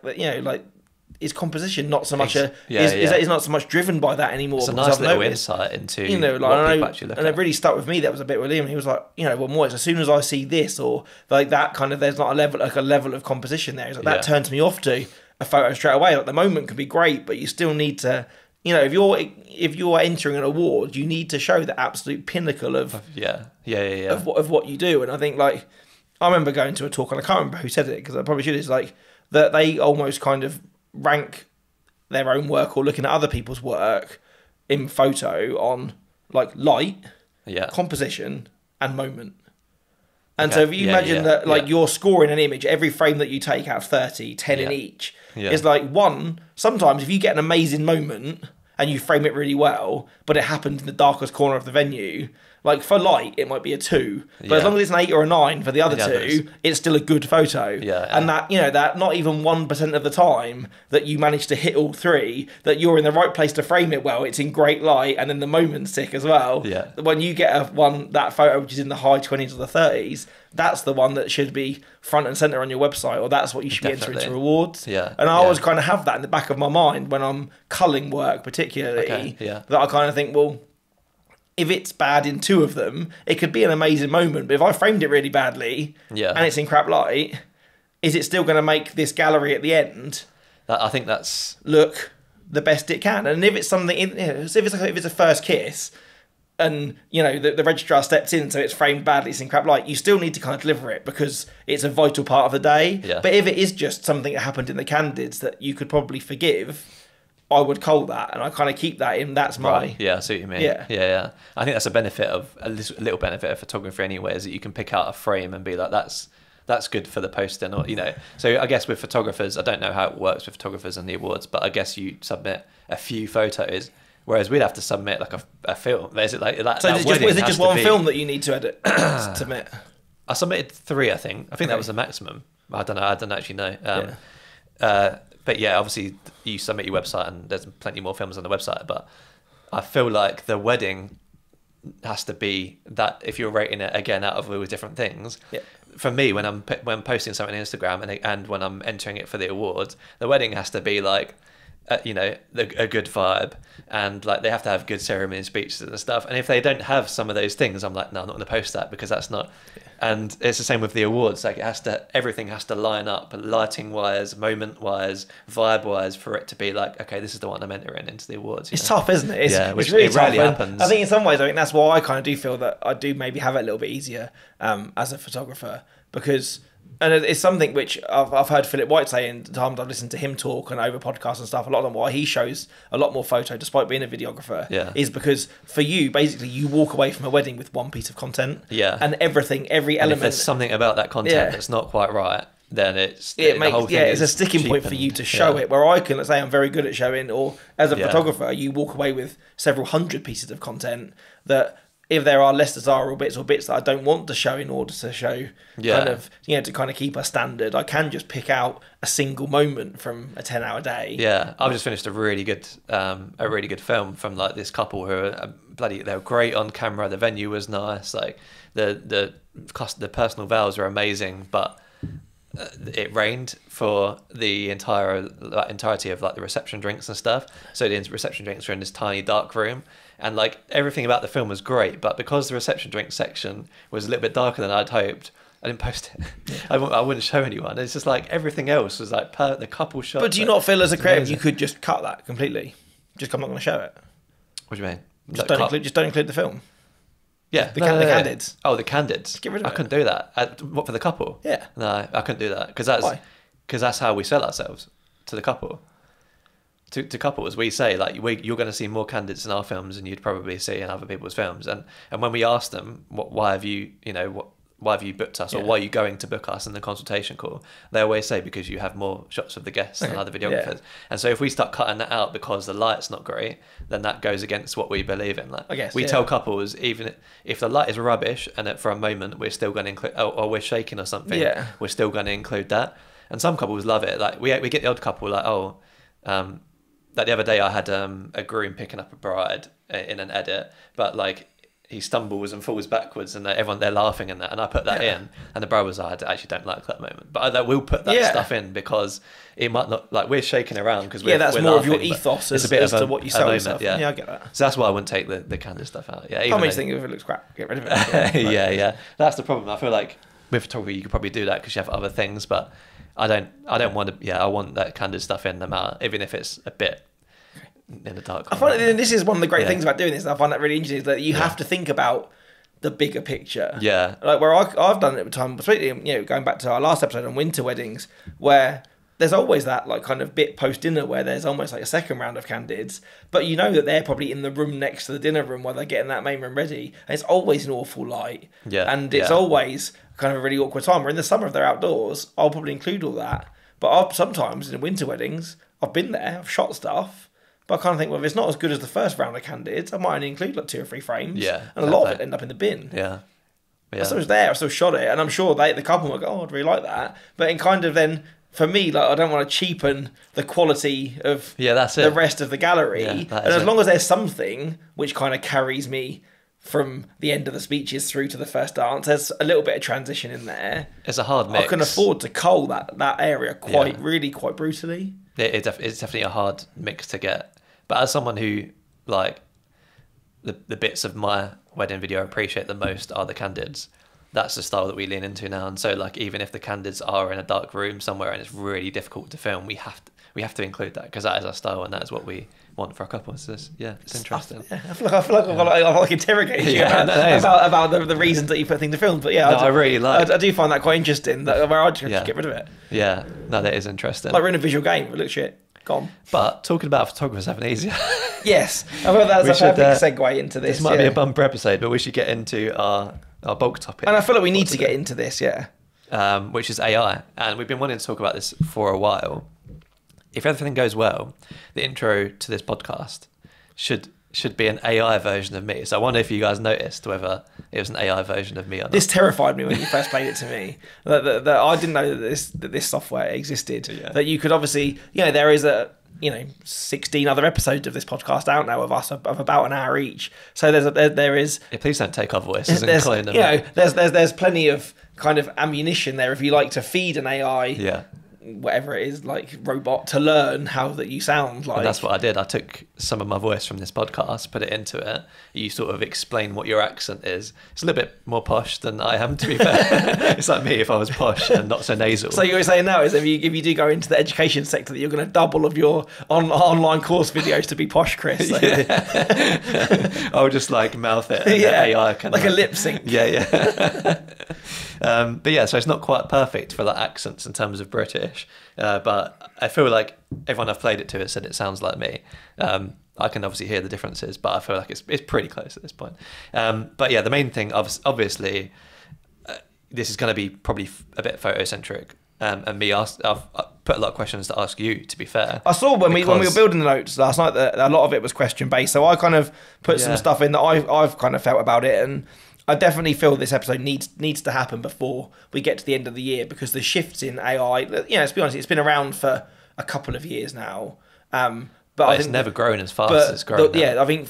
B: is composition not so much is not so much driven by that anymore.
A: It's a nice little insight into what people actually look at.
B: And it really stuck with me. That was a bit with Liam. He was like, well, Moyes, as soon as I see this or like that kind of, there's not a level of composition there. It's like, that turns me off to a photo straight away. Like, the moment can be great, but you still need to. If you're entering an award, you need to show the absolute pinnacle of of what you do. And I think, like, I remember going to a talk, and I can't remember who said it because I probably should. It's like that they almost kind of rank their own work or looking at other people's work in photo on like light, composition, and moment. And so if you imagine that, like, you're scoring an image, every frame that you take out of 30, 10 in each, is like one. Sometimes if you get an amazing moment and you frame it really well, but it happened in the darkest corner of the venue, like, for light, it might be a 2. But as long as it's an 8 or a 9 for the other two, it's still a good photo. And that, that not even 1% of the time that you manage to hit all 3, that you're in the right place to frame it well, it's in great light, and then the moment's sick as well. When you get that photo which is in the high 20s or the 30s, that's the one that should be front and center on your website, or that's what you should be entering to rewards.
A: Yeah.
B: And I always kind of have that in the back of my mind when I'm culling work, particularly, that I kind of think, well, if it's bad in 2 of them, it could be an amazing moment. But if I framed it really badly and it's in crap light, is it still going to make this gallery at the end
A: I think that's
B: look the best it can? And if it's something, if it's a first kiss, and the registrar steps in, so it's framed badly, it's in crap light, you still need to kind of deliver it because it's a vital part of the day.
A: Yeah.
B: But if it is just something that happened in the Candids that you could probably forgive, I would cull that, and I kind of keep that in. That's my
A: right. Yeah, I see what you mean. Yeah. I think that's a benefit of a little benefit of photography anyway, is that you can pick out a frame and be like, that's good for the posting, or So I guess with photographers, I don't know how it works with photographers and the awards, but I guess you submit a few photos, whereas we'd have to submit like a film. Is it like that?
B: So is it just one film that you need to edit submit?
A: I submitted 3, I think. That was the maximum. I don't know. I don't actually know. But yeah, obviously you submit your website and there's plenty more films on the website, but I feel like the wedding has to be that, if you're rating it again out of all the different things.
B: Yeah.
A: For me, when I'm posting something on Instagram and when I'm entering it for the awards, the wedding has to be like, a good vibe, and like they have to have good ceremony and speeches and stuff. And if they don't have some of those things, I'm like, no, I'm not going to post that, because that's not. Yeah. And it's the same with the awards. Like everything has to line up, lighting wise, moment wise, vibe wise, for it to be like, okay, this is the one I'm entering into the awards.
B: It's tough, isn't it?
A: It's
B: really
A: it
B: tough.
A: Rarely happens.
B: I think in some ways, that's why I kind of do feel that I do maybe have it a little bit easier as a photographer, because. And it's something which I've heard Philip White say in times I've listened to him talk and over podcasts and stuff. A lot of them, why he shows a lot more photo despite being a videographer, is because for you, basically, you walk away from a wedding with one piece of content.
A: Yeah.
B: And every element.
A: If there's something about that content that's not quite right, then it's
B: a sticking point for you to show it. Where I can, let's say, I'm very good at showing, or as a photographer, you walk away with several hundred pieces of content that, if there are less desirable bits or bits that I don't want to show in order to show to kind of keep a standard, I can just pick out a single moment from a 10-hour day.
A: Yeah, I've just finished a really good film from like this couple who are they were great on camera. The venue was nice. Like the personal vows were amazing, but it rained for the entirety of like the reception drinks and stuff. So the reception drinks were in this tiny dark room. And like everything about the film was great, but because the reception drink section was a little bit darker than I'd hoped, I didn't post it. I wouldn't show anyone. It's just like everything else was like the couple shot.
B: But do you not feel as a creative you could just cut that completely? Just, I'm not going to show it.
A: What do you mean?
B: Just don't include the film.
A: Yeah,
B: the Candids.
A: Oh, the Candids.
B: Get rid of it.
A: I couldn't do that. What, for the couple?
B: Yeah.
A: No, I couldn't do that because that's how we sell ourselves to the couple. To couples, we say like you're going to see more candidates in our films than you'd probably see in other people's films, and when we ask them why have you booked us, or why are you going to book us in the consultation call, they always say because you have more shots of the guests than other videographers. And so if we start cutting that out because the light's not great, then that goes against what we believe in. Like,
B: I guess
A: we tell couples, even if the light is rubbish and for a moment we're still going to include, or we're shaking or something, we're still going to include that. And some couples love it. Like we get the odd couple like, like the other day I had a groom picking up a bride in an edit, but like he stumbles and falls backwards and they're laughing in that, and I put that in, and the bride was like, I actually don't like that moment, but I will put that stuff in because it might not, like we're shaking around because we're
B: that's
A: we're
B: more
A: laughing,
B: of your ethos
A: as to
B: what you sell
A: moment,
B: yourself.
A: Yeah,
B: I get that.
A: So that's why I wouldn't take the candid stuff out. Yeah,
B: I think if it looks crap, get rid of it.
A: Yeah, that's the problem. I feel like with photography you could probably do that because you have other things, but I don't want to. Yeah, I want that candid stuff in them out, even if it's a bit in the dark.
B: I find this is one of the great things about doing this. I find that really interesting, is that you have to think about the bigger picture.
A: Yeah,
B: like where I've done it at time, particularly going back to our last episode on winter weddings, where there's always that like kind of bit post dinner where there's almost like a second round of candids, but you know that they're probably in the room next to the dinner room while they're getting that main room ready, and it's always an awful light. And it's always kind of a really awkward time. Where in the summer, if they're outdoors, I'll probably include all that. But sometimes in winter weddings, I've been there, I've shot stuff, but I kind of think, well, if it's not as good as the first round of candids, I might only include like 2 or 3 frames.
A: Yeah,
B: and a lot of it end up in the bin.
A: Yeah.
B: I still was there, I still shot it, and I'm sure the couple will go, oh, I'd really like that. But in kind of then, for me, like I don't want to cheapen the quality of
A: that's
B: the rest of the gallery.
A: Yeah,
B: and as long as there's something which kind of carries me from the end of the speeches through to the first dance. There's a little bit of transition in there.
A: It's a hard mix.
B: I can afford to cull that area quite brutally.
A: It's definitely a hard mix to get. But as someone who, like, the bits of my wedding video I appreciate the most are the candids. That's the style that we lean into now. And so, like, even if the candids are in a dark room somewhere and it's really difficult to film, we have to include that because that is our style and that is what we want for our couples. So it's interesting.
B: I feel like I've interrogated you about the reasons that you put things to film. But I really like. I do find that quite interesting. That where I just get rid of it.
A: Yeah, no, that is interesting.
B: Like we're in a visual game. It looks shit. Gone.
A: But talking about photographers having it easier.
B: Yes, I thought that's a perfect segue into this.
A: This might be a bumper episode, but we should get into our bulk topic.
B: And I feel like we need to get into this,
A: which is AI. And we've been wanting to talk about this for a while. If everything goes well, the intro to this podcast should be an AI version of me. So I wonder if you guys noticed whether it was an AI version of me or not.
B: This terrified me when you first played it to me. That I didn't know that this software existed. Yeah. That you could obviously, there is 16 other episodes of this podcast out now of us of about an hour each. So there is.
A: Yeah, please don't take our voices and clone them.
B: There's plenty of kind of ammunition there if you like to feed an AI.
A: Yeah.
B: Whatever it is, like robot, to learn how that you sound like.
A: And that's what I did. I took some of my voice from this podcast, put it into it. You sort of explain what your accent is. It's a little bit more posh than I am, to be fair. It's like me if I was posh and not so nasal.
B: So you're saying now is if you do go into the education sector that you're going to double of your online course videos to be posh, Chris. So.
A: Yeah. I'll just like mouth it. And AI can
B: like a lip sync.
A: Yeah. But yeah, so it's not quite perfect for like accents in terms of British, but I feel like everyone I've played it to has said it sounds like me. I can obviously hear the differences, but I feel like it's pretty close at this point. But yeah, the main thing, obviously, this is going to be probably a bit photocentric. And I've put a lot of questions to ask you, to be fair.
B: I saw when we were building the notes last night that a lot of it was question based, so I kind of put some stuff in that I've kind of felt about it, and I definitely feel this episode needs to happen before we get to the end of the year, because the shifts in AI, let's be honest, it's been around for a couple of years now. But
A: it's never grown as fast as it's grown.
B: I think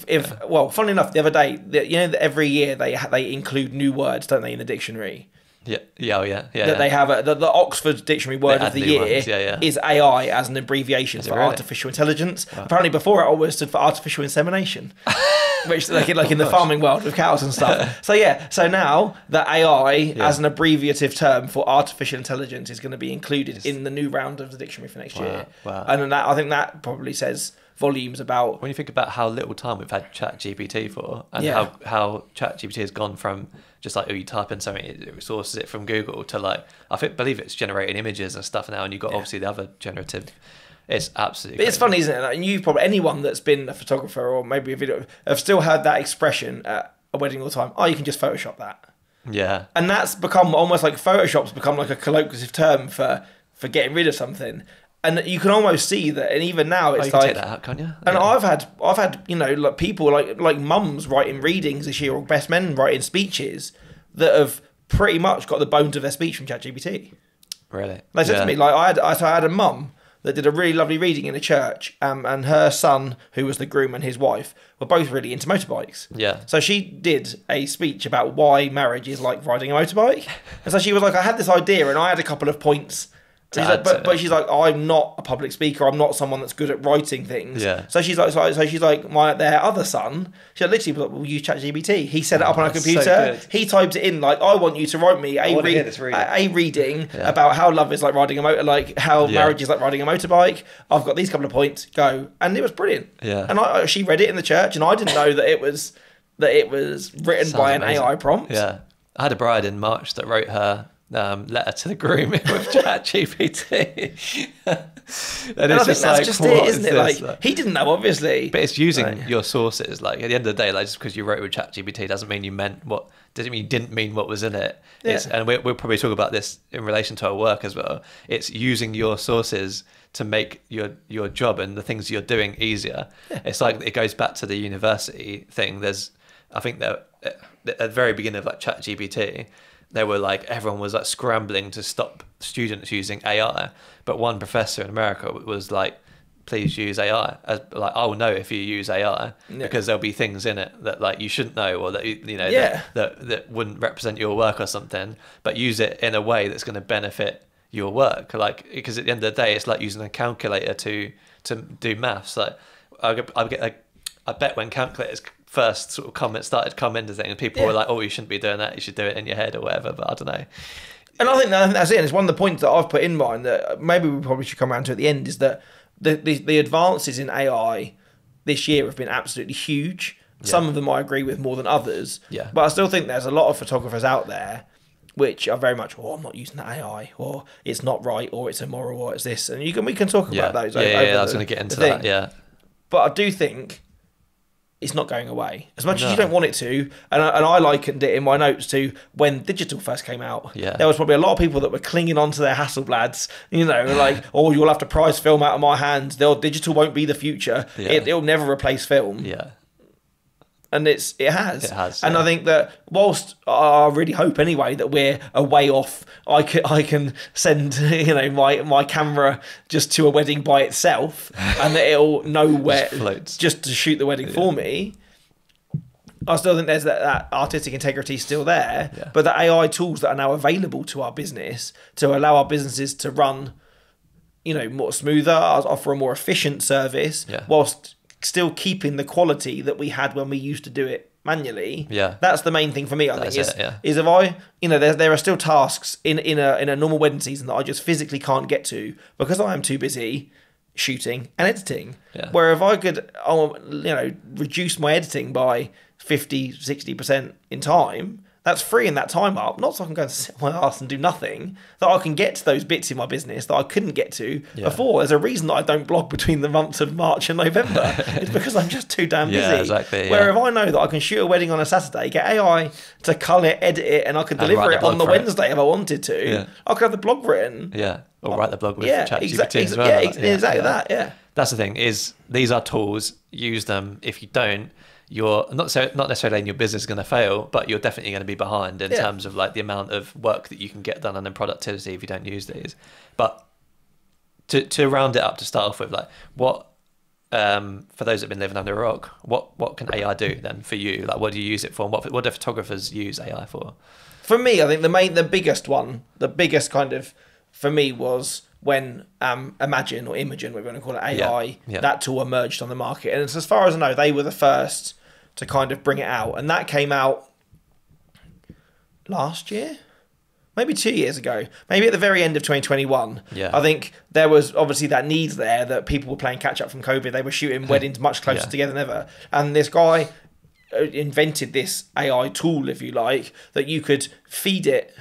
B: funnily enough, the other day, that every year they include new words, don't they, in the dictionary?
A: Yeah.
B: That they have the Oxford Dictionary word of the year is AI as an abbreviation for artificial intelligence. Wow. Apparently, before it always stood for artificial insemination, which like in the farming world with cows and stuff. So now that AI as an abbreviative term for artificial intelligence is going to be included in the new round of the dictionary for next year.
A: Wow.
B: And I think that probably says volumes about
A: when you think about how little time we've had ChatGPT for, and how ChatGPT has gone from just like you type in something, it sources it from Google, to like believe it's generating images and stuff now, and you've got obviously the other generative. It's absolutely.
B: But it's funny, isn't it? Like, and you've probably, anyone that's been a photographer or maybe a video, have still heard that expression at a wedding all the time. Oh, you can just Photoshop that.
A: Yeah. And
B: that's become almost like Photoshop's become like a colloquial term for getting rid of something. And you can almost see that, and even now it's
A: you can take that out, can't you?
B: And I've had like people like mums writing readings this year, or best men writing speeches that have pretty much got the bones of their speech from ChatGPT.
A: Really?
B: They said to me, like I had a mum that did a really lovely reading in a church, and her son, who was the groom, and his wife were both really into motorbikes.
A: Yeah.
B: So she did a speech about why marriage is like riding a motorbike, and so she was like, I had this idea, and I had a couple of points. But she's like, I'm not a public speaker. I'm not someone that's good at writing things.
A: Yeah.
B: So she's like, their other son. She literally was like, we'll use ChatGPT. He set it up on a computer.
A: So
B: he typed it in like, I want you to write me a reading about how love is like riding a motor, like how marriage is like riding a motorbike. I've got these couple of points. Go, and it was brilliant.
A: Yeah.
B: And she read it in the church, and I didn't know that it was written by an AI prompt.
A: Yeah. I had a bride in March that wrote her letter to the groom with ChatGPT.
B: and I think that's just it, isn't it? Like, he didn't know, obviously.
A: But it's using your sources. Like, at the end of the day, like, just because you wrote with ChatGPT doesn't mean you didn't mean what was in it. Yeah. And we'll probably talk about this in relation to our work as well. It's using your sources to make your job and the things you're doing easier. Yeah. It's like, it goes back to the university thing. I think that at the very beginning of like ChatGPT, they were like, everyone was like scrambling to stop students using AI, but one professor in America was like please use AI. As, like, I'll know if you use AI because there'll be things in it that like you shouldn't know, or that that wouldn't represent your work or something. But use it in a way that's going to benefit your work. Like, because at the end of the day, it's like using a calculator to do maths. Like, I bet when calculators first sort of started coming into things, people were like, "Oh, you shouldn't be doing that. You should do it in your head or whatever." But I don't know.
B: And I think that's it. And it's one of the points that I've put in mind that maybe we probably should come around to at the end, is that the advances in AI this year have been absolutely huge. Some of them I agree with more than others.
A: Yeah.
B: But I still think there's a lot of photographers out there which are very much, I'm not using that AI, or it's not right, or it's immoral, or it's this. And we can talk about those.
A: I was going to get into that. Yeah.
B: But I do think it's not going away. As much as you don't want it to, and I likened it in my notes to when digital first came out.
A: Yeah.
B: There was probably a lot of people that were clinging onto their Hasselblads, like, oh, you'll have to prize film out of my hands. Digital won't be the future.
A: Yeah.
B: It'll never replace film.
A: Yeah.
B: And it has.
A: It has.
B: And I think that whilst I really hope anyway that we're a way off, I can send my camera just to a wedding by itself, and that it'll know where just to shoot the wedding for me. I still think there's that artistic integrity still there, but the AI tools that are now available to our business to allow our businesses to run, more smoother, offer a more efficient service, whilst still keeping the quality that we had when we used to do it manually. That's the main thing for me. I think is if I, there are still tasks in a normal wedding season that I just physically can't get to because I am too busy shooting and editing. Where if I could, reduce my editing by 50-60% in time, that's freeing that time up, not so I can go and sit on my ass and do nothing, that I can get to those bits in my business that I couldn't get to before. There's a reason that I don't blog between the months of March and November. It's because I'm just too damn busy.
A: Exactly.
B: Where if I know that I can shoot a wedding on a Saturday, get AI to cull it, edit it, and I could deliver it on the Wednesday if I wanted to, I could have the blog written.
A: Or write the blog with ChatGPT
B: exactly,
A: as well.
B: Exactly that.
A: That's the thing, is these are tools. Use them. If you don't, you're not necessarily in your business going to fail, but you're definitely going to be behind in terms of like the amount of work that you can get done and then productivity if you don't use these. But to round it up, to start off with, like, what for those that have been living under a rock, what can AI do then for you? Like, what do you use it for? And what do photographers use AI for?
B: For me, I think the biggest kind of for me was when Imagine or Imogen, we're going to call it AI, that tool emerged on the market. And as far as I know, they were the first to kind of bring it out. And that came out last year? Maybe 2 years ago. Maybe at the very end of 2021. I think there was obviously that need there that people were playing catch up from COVID. They were shooting weddings much closer together than ever. And this guy invented this AI tool, if you like, that you could feed it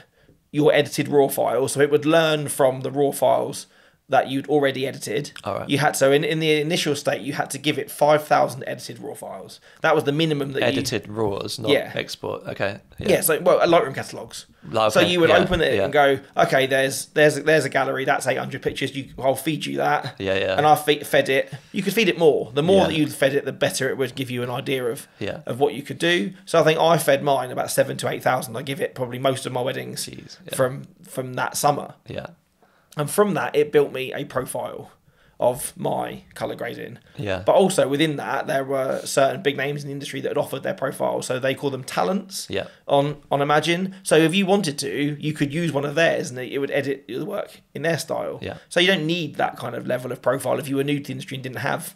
B: your edited raw files, so it would learn from the raw files that you'd already edited. You had in the initial state you had to give it 5,000 edited raw files. That was the minimum that
A: edited raws, not export. Okay.
B: So Lightroom catalogs. So you would open it and go, okay, there's a gallery that's 800 pictures. I'll feed you that. And I fed it. You could feed it more. The more that you fed it, the better it would give you an idea of what you could do. So I think I fed mine about 7,000 to 8,000. I give it probably most of my weddings from that summer. And from that, it built me a profile of my colour grading. But also within that, there were certain big names in the industry that had offered their profiles. So they call them talents on Imagine. So if you wanted to, you could use one of theirs and it would edit the work in their style. So you don't need that kind of level of profile if you were new to the industry and didn't have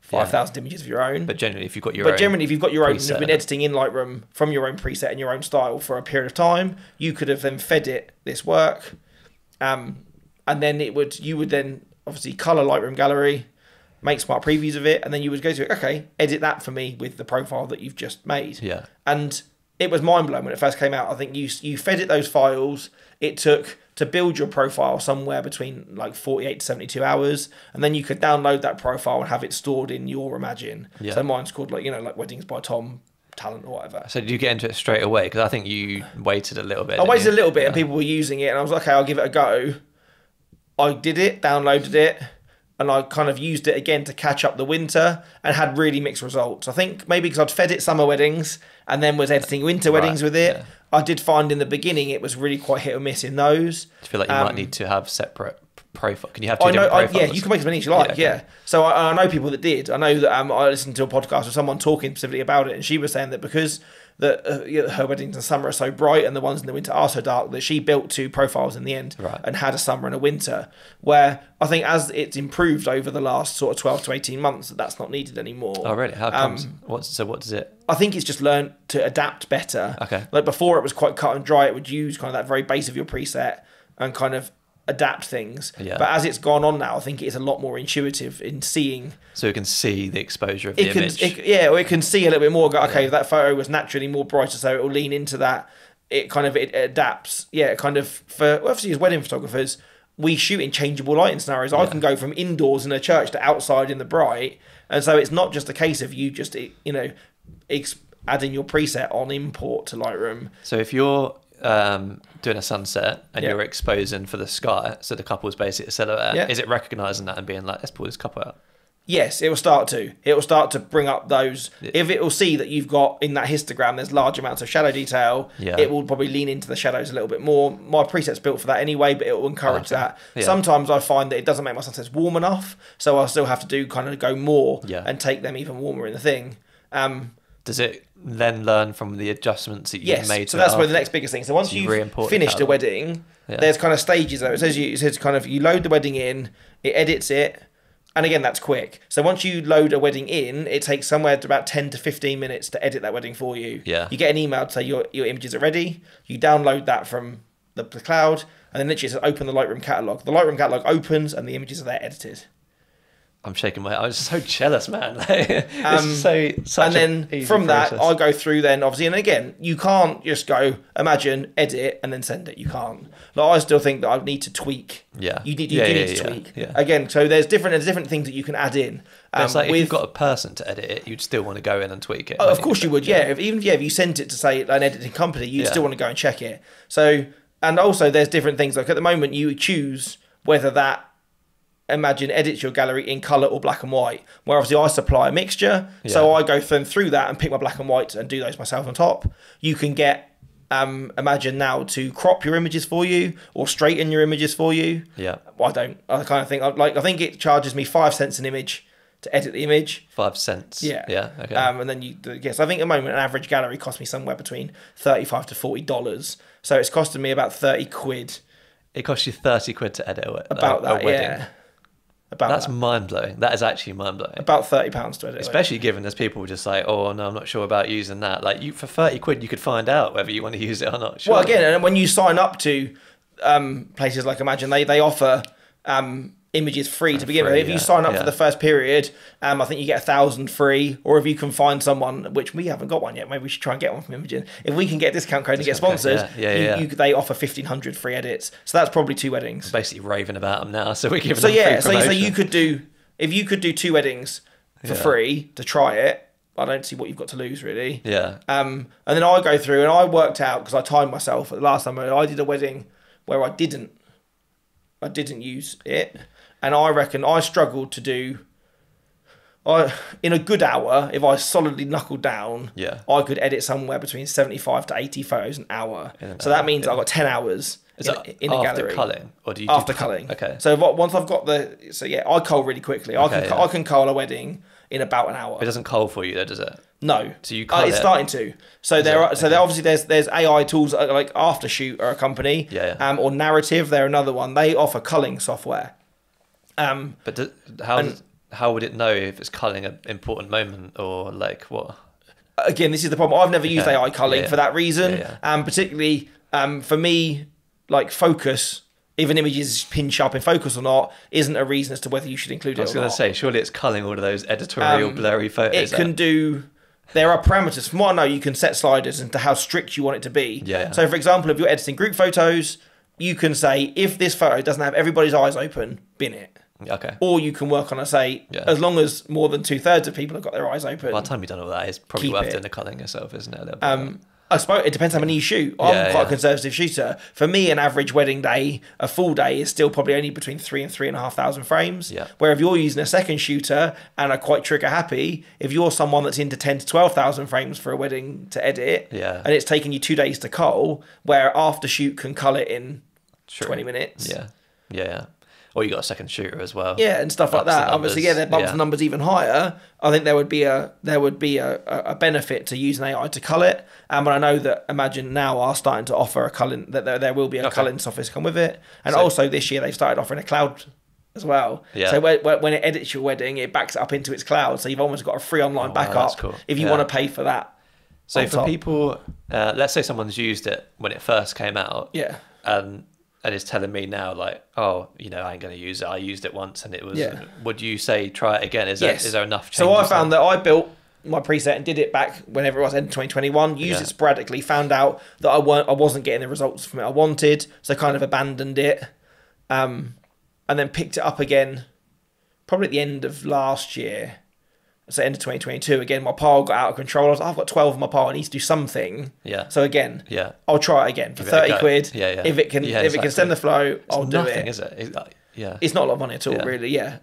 B: 5,000 images of your own.
A: But generally, if you've got your own and
B: you've been editing in Lightroom from your own preset and your own style for a period of time, you could have then fed it this work. And then you would then obviously colour Lightroom gallery, make smart previews of it, and then you would go to, okay, edit that for me with the profile that you've just made. And it was mind blowing when it first came out. I think you fed it those files. It took to build your profile somewhere between like 48 to 72 hours, and then you could download that profile and have it stored in your Imagine. So mine's called like Weddings by Tom Talent or whatever.
A: So did you get into it straight away? Because I think you waited a little bit.
B: I waited a little bit, and people were using it, and I was like, okay, I'll give it a go. I did it, downloaded it, and I kind of used it again to catch up the winter and had really mixed results. I think maybe because I'd fed it summer weddings and then was editing winter weddings with it, I did find in the beginning it was really quite hit or miss in those.
A: Do you feel like you might need to have separate profile? Can you have two different profiles?
B: Yeah, you can make as many as you like.
A: okay.
B: Yeah. So I know people that did. I know that I listened to a podcast with someone talking specifically about it, and she was saying that because her weddings in summer are so bright and the ones in the winter are so dark, that she built two profiles in the end and had a summer and a winter. Where I think as it's improved over the last sort of 12 to 18 months, that's not needed anymore.
A: Oh, really? How comes? What does it?
B: I think it's just learned to adapt better.
A: Okay.
B: Like before, it was quite cut and dry. It would use kind of that very base of your preset and kind of adapt things.
A: Yeah.
B: But as it's gone on now, I think it is a lot more intuitive in seeing.
A: So it can see the exposure of the image.
B: Or it can see a little bit more. Go, okay, that photo was naturally more brighter, so it will lean into that. It adapts. Yeah, kind of for obviously as wedding photographers, we shoot in changeable lighting scenarios. I can go from indoors in a church to outside in the bright, and so it's not just a case of you just adding your preset on import to Lightroom.
A: So if you're doing a sunset and you're exposing for the sky, so the couple's basically a silhouette, is it recognising that and being like, let's pull this couple out?
B: Yes, it will start to. It will start to bring up those. Yeah. If it will see that you've got in that histogram, there's large amounts of shadow detail, it will probably lean into the shadows a little bit more. My preset's built for that anyway, but it will encourage that. Yeah. Sometimes I find that it doesn't make my sunsets warm enough, so I'll still have to go more and take them even warmer in the thing.
A: Does it then learn from the adjustments that you've made?
B: So that's where the next biggest thing. So once you've finished a wedding, there's kind of stages though. It says kind of you load the wedding in, it edits it, and again that's quick. So once you load a wedding in, it takes somewhere to about 10 to 15 minutes to edit that wedding for you.
A: Yeah.
B: You get an email to say your images are ready. You download that from the cloud, and then literally it says open the Lightroom catalog. The Lightroom catalog opens, and the images are there edited.
A: I'm shaking my head. I was so jealous, man. And
B: then from that, I go through then, obviously, and again, you can't just go, imagine, edit, and then send it. You can't. Like, I still think that I need to tweak.
A: Yeah.
B: You do need to tweak. Yeah. Again, so there's different things that you can add in.
A: It's like if you've got a person to edit it, you'd still want to go in and tweak it.
B: Oh, of course you would, yeah. If you sent it to, say, an editing company, you'd still want to go and check it. So, and also there's different things. Like at the moment, you choose whether that Imagine edits your gallery in colour or black and white, where obviously I supply a mixture, so I go through that and pick my black and whites and do those myself on top. You can get Imagine now to crop your images for you or straighten your images for you.
A: Yeah,
B: I kind of think I think it charges me 5 cents an image to edit the image.
A: 5 cents.
B: Yeah.
A: Okay.
B: And then I think at the moment an average gallery costs me somewhere between $35 to $40, so it's costing me about 30 quid.
A: It costs you 30 quid to edit a wedding.
B: Yeah.
A: That's mind blowing. That is actually mind blowing.
B: About £30 to edit.
A: Especially given there's people just like, oh no, I'm not sure about using that. Like for 30 quid, you could find out whether you want to use it or not. Surely.
B: Well, again, and when you sign up to places like Imagine, they offer images free to begin with. If you sign up for the first period, I think you get 1,000 free. Or if you can find someone, which we haven't got one yet, maybe we should try and get one from Imogen. If we can get a discount code to get sponsored, they offer 1,500 free edits. So that's probably 2 weddings.
A: I'm basically raving about them now, so we're giving them free promotion.
B: So you could do, if you could do 2 weddings for free to try it, I don't see what you've got to lose really.
A: Yeah.
B: And then I go through and I worked out, because I timed myself at the last time I did a wedding where I didn't use it. And I reckon I struggled to do, in a good hour, if I solidly knuckled down, I could edit somewhere between 75 to 80 photos an hour. So that means I've got 10 hours in a gallery. After
A: culling? Or do you
B: after culling.
A: Okay.
B: So once I've got I cull really quickly. I can cull a wedding in about an hour.
A: It doesn't cull for you though, does it?
B: No.
A: So you cull
B: it's starting to. So obviously there's AI tools like Aftershoot are a company. Or Narrative, they're another one. They offer culling software.
A: But how would it know if it's culling an important moment or like what?
B: Again, this is the problem. I've never used AI culling for that reason. Particularly for me, like focus, if an image is pinned sharp in focus or not, isn't a reason as to whether you should include it or not. I was going
A: to say, surely it's culling all of those editorial blurry photos.
B: It can do. There are parameters. From what I know, you can set sliders into how strict you want it to be. So, for example, if you're editing group photos, you can say, if this photo doesn't have everybody's eyes open, bin it.
A: Okay.
B: Or you can work on as long as more than 2/3 of people have got their eyes open.
A: By the time you've done all that, it's probably worth doing the culling yourself, isn't it?
B: I suppose it depends how many you shoot. I'm quite a conservative shooter. For me, an average wedding day, a full day, is still probably only between 3,000 and 3,500 frames. Where if you're using a second shooter and are quite trigger happy, if you're someone that's into 10 to 12,000 frames for a wedding to edit, and it's taking you 2 days to cull, where Aftershoot can cull it in 20 minutes.
A: Yeah. or you got a second shooter as well.
B: Yeah, and stuff like
A: Bumps the
B: that. Obviously,
A: numbers.
B: yeah, that bumps
A: Yeah.
B: the numbers even higher. I think there would be a benefit to using AI to cull it. But I know that Imagine now are starting to offer a culling, that there will be a culling software to come with it. And also this year they've started offering a cloud as well.
A: Yeah.
B: So when it edits your wedding, it backs it up into its cloud. So you've almost got a free online
A: wow,
B: backup
A: that's cool.
B: if you want to pay for that.
A: So
B: on
A: for
B: top.
A: people, let's say someone's used it when it first came out.
B: Yeah.
A: And is telling me now, like, oh, you know, I ain't going to use it. I used it once and it was...
B: Yeah.
A: Would you say try it again? Is
B: Yes.
A: there enough changes?
B: So I found that I built my preset and did it back whenever it was end of 2021, used
A: Yeah.
B: it sporadically, found out that I wasn't getting the results from it I wanted, so kind of abandoned it, and then picked it up again probably at the end of last year. So end of 2022, again, my pile got out of control. I was like, I've got 12 in my pile, I need to do something.
A: Yeah.
B: So again,
A: Yeah.
B: I'll try it again for
A: Give it a
B: 30
A: go.
B: quid.
A: Yeah, yeah.
B: If it can,
A: Yeah,
B: if it can
A: exactly.
B: send the flow, I'll do
A: nothing,
B: it.
A: is it? Yeah.
B: It's not a lot of money at all,
A: Yeah.
B: really. Yeah.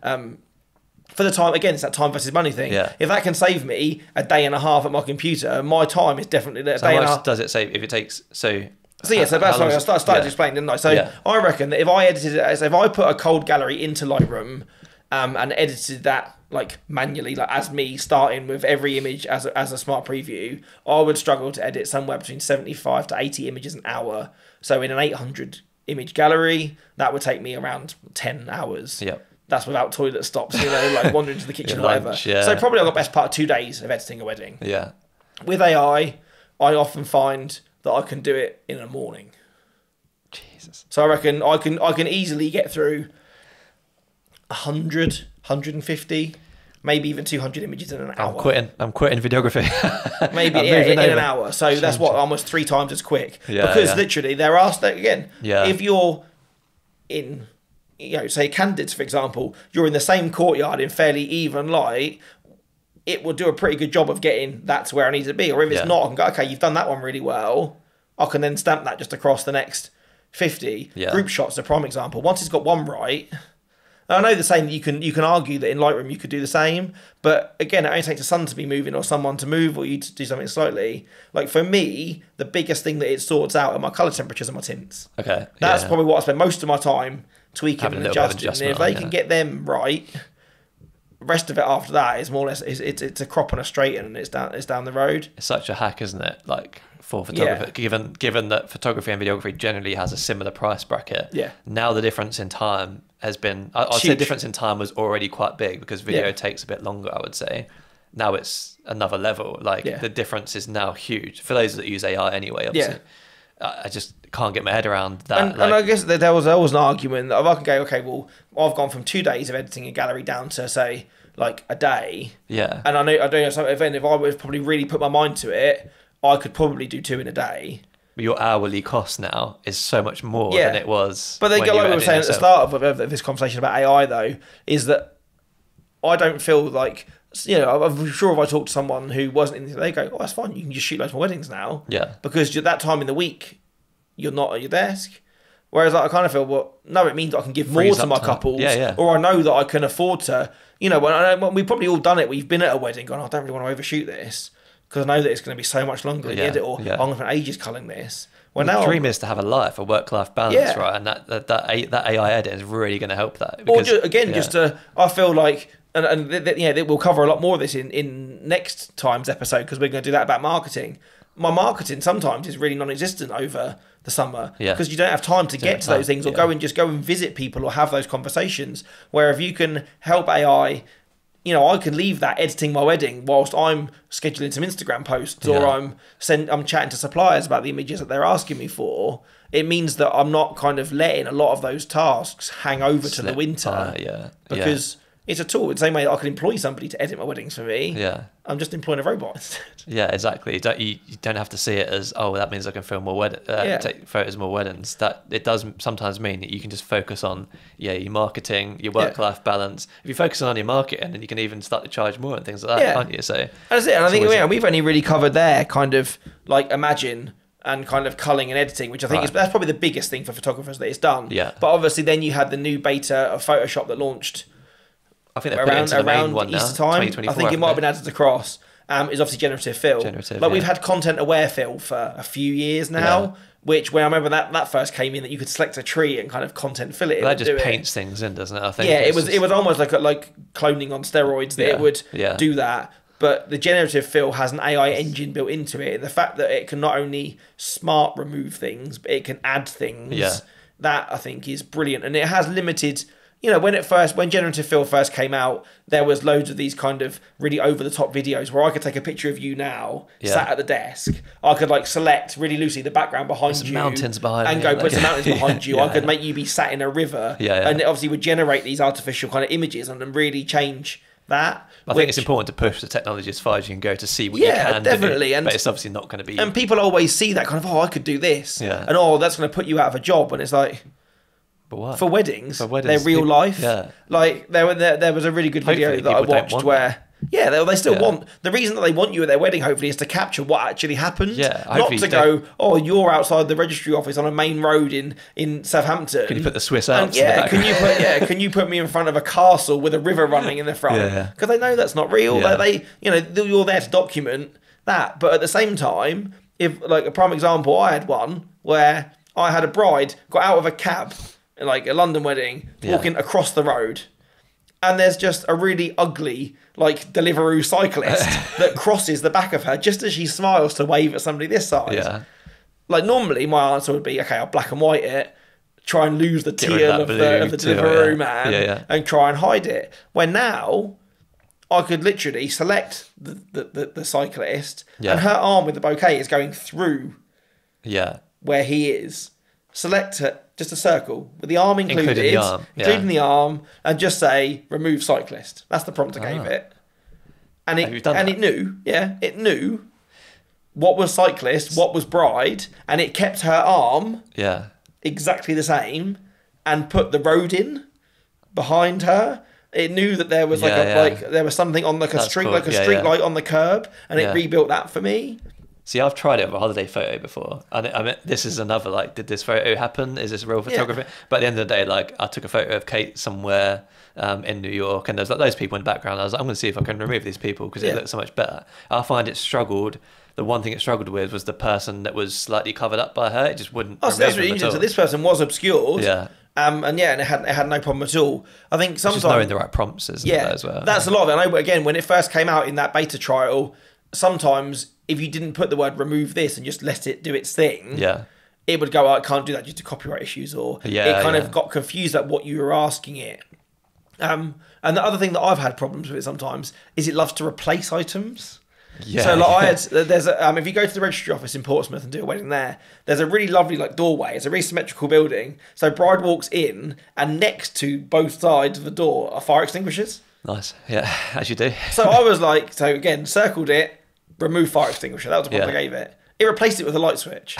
B: For the time, again, it's that time versus money thing.
A: Yeah.
B: If that can save me a day and a half at my computer, my time is definitely a
A: So
B: day
A: how
B: and a
A: much
B: half.
A: does it save if it takes... So
B: So yeah, so that's
A: how long
B: what I
A: is-
B: started to explain, didn't I? So
A: Yeah.
B: I reckon that if I edited it, so if I put a cold gallery into Lightroom and edited that like manually, like as me starting with every image as a smart preview, I would struggle to edit somewhere between 75 to 80 images an hour. So in an 800 image gallery, that would take me around 10 hours.
A: Yep.
B: That's without toilet stops, like wandering to the kitchen
A: Your
B: or whatever.
A: lunch, yeah.
B: So probably I got best part of 2 days of editing a wedding.
A: Yeah.
B: With AI, I often find that I can do it in a morning.
A: Jesus.
B: So I reckon I can easily get through 100, 150, maybe even 200 images in an hour.
A: I'm quitting videography.
B: Maybe
A: I'm
B: yeah,
A: moving
B: in an
A: over.
B: hour. So that's what, almost 3 times as quick.
A: Yeah,
B: because
A: yeah.
B: literally there are again.
A: Yeah.
B: If you're in, say candidates for example, you're in the same courtyard in fairly even light, it will do a pretty good job of getting that to where I need to be. Or if it's
A: Yeah.
B: not, I can go, okay, you've done that one really well. I can then stamp that just across the next 50.
A: Yeah.
B: Group shots, a prime example. Once it's got one right. And I know the same. You can argue that in Lightroom you could do the same, but again, it only takes a sun to be moving or someone to move or you to do something slightly. Like for me, the biggest thing that it sorts out are my color temperatures and my tints.
A: Okay.
B: That's
A: yeah.
B: probably what I spend most of my time tweaking
A: Having
B: and
A: a little bit of
B: adjusting. And if
A: adjustment
B: they
A: on,
B: can get them right, the rest of it after that is more or less it's a crop and a straighten and it's down the road.
A: It's such a hack, isn't it? Like for photography, given that photography and videography generally has a similar price bracket.
B: Yeah.
A: Now the difference in time has been. I'd say the
B: Huge.
A: difference in time was already quite big because video
B: Yeah.
A: takes a bit longer. I would say. Now it's another level. Like
B: Yeah.
A: the difference is now huge for those that use AI anyway. Obviously, I just can't get my head around that.
B: And I guess that there was always an argument that if I can go, okay, well, I've gone from 2 days of editing a gallery down to say like a day.
A: yeah.
B: And I don't know, so if I would probably really put my mind to it, I could probably do 2 in a day.
A: Your hourly cost now is so much more
B: Yeah.
A: than it was.
B: But then,
A: when
B: like
A: you
B: we were
A: edited
B: saying at the
A: yourself.
B: start of this conversation about AI, though, is that I don't feel like, I'm sure if I talk to someone who wasn't in, they go, oh, that's fine, you can just shoot loads more weddings now.
A: Yeah.
B: Because at that time in the week, you're not at your desk. Whereas I kind of feel, well, no, it means I can give more
A: Frees
B: to
A: up
B: my
A: time.
B: couples.
A: Yeah, yeah.
B: Or I know that I can afford to, when we've probably all done it, we've been at a wedding going, I don't really want to overshoot this because I know that it's going to be so much longer in the
A: Yeah,
B: edit, or
A: yeah.
B: I'm going to spend ages culling this. Well,
A: The
B: now
A: dream is to have a life, a work-life balance,
B: Yeah.
A: right? And that AI edit is really going to help that.
B: Or
A: Because,
B: just to, I feel like, we'll cover a lot more of this in next time's episode because we're going to do that about marketing. My marketing sometimes is really non-existent over the summer
A: Yeah.
B: because you don't have time to get to
A: have
B: those
A: time,
B: things or
A: yeah.
B: go and visit people or have those conversations. Where if you can help AI, I can leave that editing my wedding whilst I'm scheduling some Instagram posts or
A: Yeah.
B: I'm chatting to suppliers about the images that they're asking me for. It means that I'm not kind of letting a lot of those tasks hang over to the
A: Slip
B: winter.
A: by, yeah.
B: Because it's a tool. The same way I could employ somebody to edit my weddings for me.
A: Yeah.
B: I'm just employing a robot instead.
A: Yeah, exactly. You don't have to see it as, oh, that means I can film more take photos of more weddings. That it does sometimes mean that you can just focus on your marketing, your work-life balance. If you focus on your marketing, then you can even start to charge more and things like that,
B: Yeah.
A: can't you? So
B: That's it. And I think
A: always-
B: we've only really covered there kind of like Imagine and kind of culling and editing, which I think
A: Right.
B: that's probably the biggest thing for photographers that it's done.
A: Yeah.
B: But obviously then you had the new beta of Photoshop that launched
A: I think they put it into the main one now,
B: Easter time.
A: 2024.
B: I think it might have been
A: haven't
B: added across. Is obviously generative fill.
A: Generative,
B: like
A: yeah.
B: we've had content aware fill for a few years now, which when I remember that first came in, that you could select a tree and kind of content fill it.
A: That just paints things in, doesn't it? I think.
B: Yeah, it was almost like cloning on steroids. That it would do that. But the generative fill has an AI engine built into it. And the fact that it can not only smart remove things, but it can add things.
A: Yeah.
B: That I think is brilliant. And it has limited, you know, when generative fill first came out, there was loads of these kind of really over the top videos where I could take a picture of you now, sat at the desk. I could like select really loosely the background behind you.
A: Mountains behind
B: and
A: me,
B: go put some mountains behind you. I could make you be sat in a river. And it obviously would generate these artificial kind of images and then really change that.
A: I think it's important to push the technology as far as you can go to see what you can
B: definitely.
A: do. But it's obviously not going to be...
B: And people always see that kind of, I could do this.
A: Yeah.
B: And, that's going to put you out of a job. And it's like...
A: But what?
B: For weddings, they're real life.
A: Yeah.
B: Like, there was a really good video that I watched where... Yeah, they still want... The reason that they want you at their wedding, hopefully, is to capture what actually happened.
A: Yeah,
B: not to go, you're outside the registry office on a main road in Southampton.
A: Can you put the Swiss Alps
B: in the background? Can you put me in front of a castle with a river running in the front? Because they know that's not real. Yeah. You're there to document that. But at the same time, if, like, a prime example, I had one where I had a bride got out of a cab, like a London wedding, walking across the road. And there's just a really ugly, like, Deliveroo cyclist that crosses the back of her just as she smiles to wave at somebody this size. Yeah. Like, normally my answer would be, okay, I'll black and white it, try and lose the teal of the Deliveroo man, and try and hide it. Where now, I could literally select the cyclist, and her arm with the bouquet is going through where he is. Select it, just a circle with the arm including the arm, and just say remove cyclist. That's the prompt I gave it, and it knew what was cyclist, what was bride, and it kept her arm exactly the same, and put the road in behind her. It knew that there was there was something on like a street, cool. Like a street light on the curb, and it rebuilt that for me.
A: See, I've tried it with a holiday photo before, and I mean, this is another, like, did this photo happen? Is this real photography? But at the end of the day, like, I took a photo of Kate somewhere in New York, and there's like those people in the background. I was like, I'm going to see if I can remove these people because it looks so much better. I find it struggled. The one thing it struggled with was the person that was slightly covered up by her. It just wouldn't.
B: Oh, so that's really interesting. So this person was obscured. Yeah. And it had no problem at all. I think sometimes
A: just knowing the right prompts, isn't it, as well?
B: That's a lot of it. I know, again, when it first came out in that beta trial, sometimes if you didn't put the word remove this and just let it do its thing, it would go, I can't do that due to copyright issues, or it kind of got confused at what you were asking it. And the other thing that I've had problems with sometimes is it loves to replace items. Yeah. So like if you go to the registry office in Portsmouth and do a wedding there's a really lovely like doorway. It's a really symmetrical building. So bride walks in, and next to both sides of the door are fire extinguishers.
A: Nice. Yeah, as you do.
B: So I was like, so again, circled it, remove fire extinguisher. That was the prompt I gave it. It replaced it with a light switch,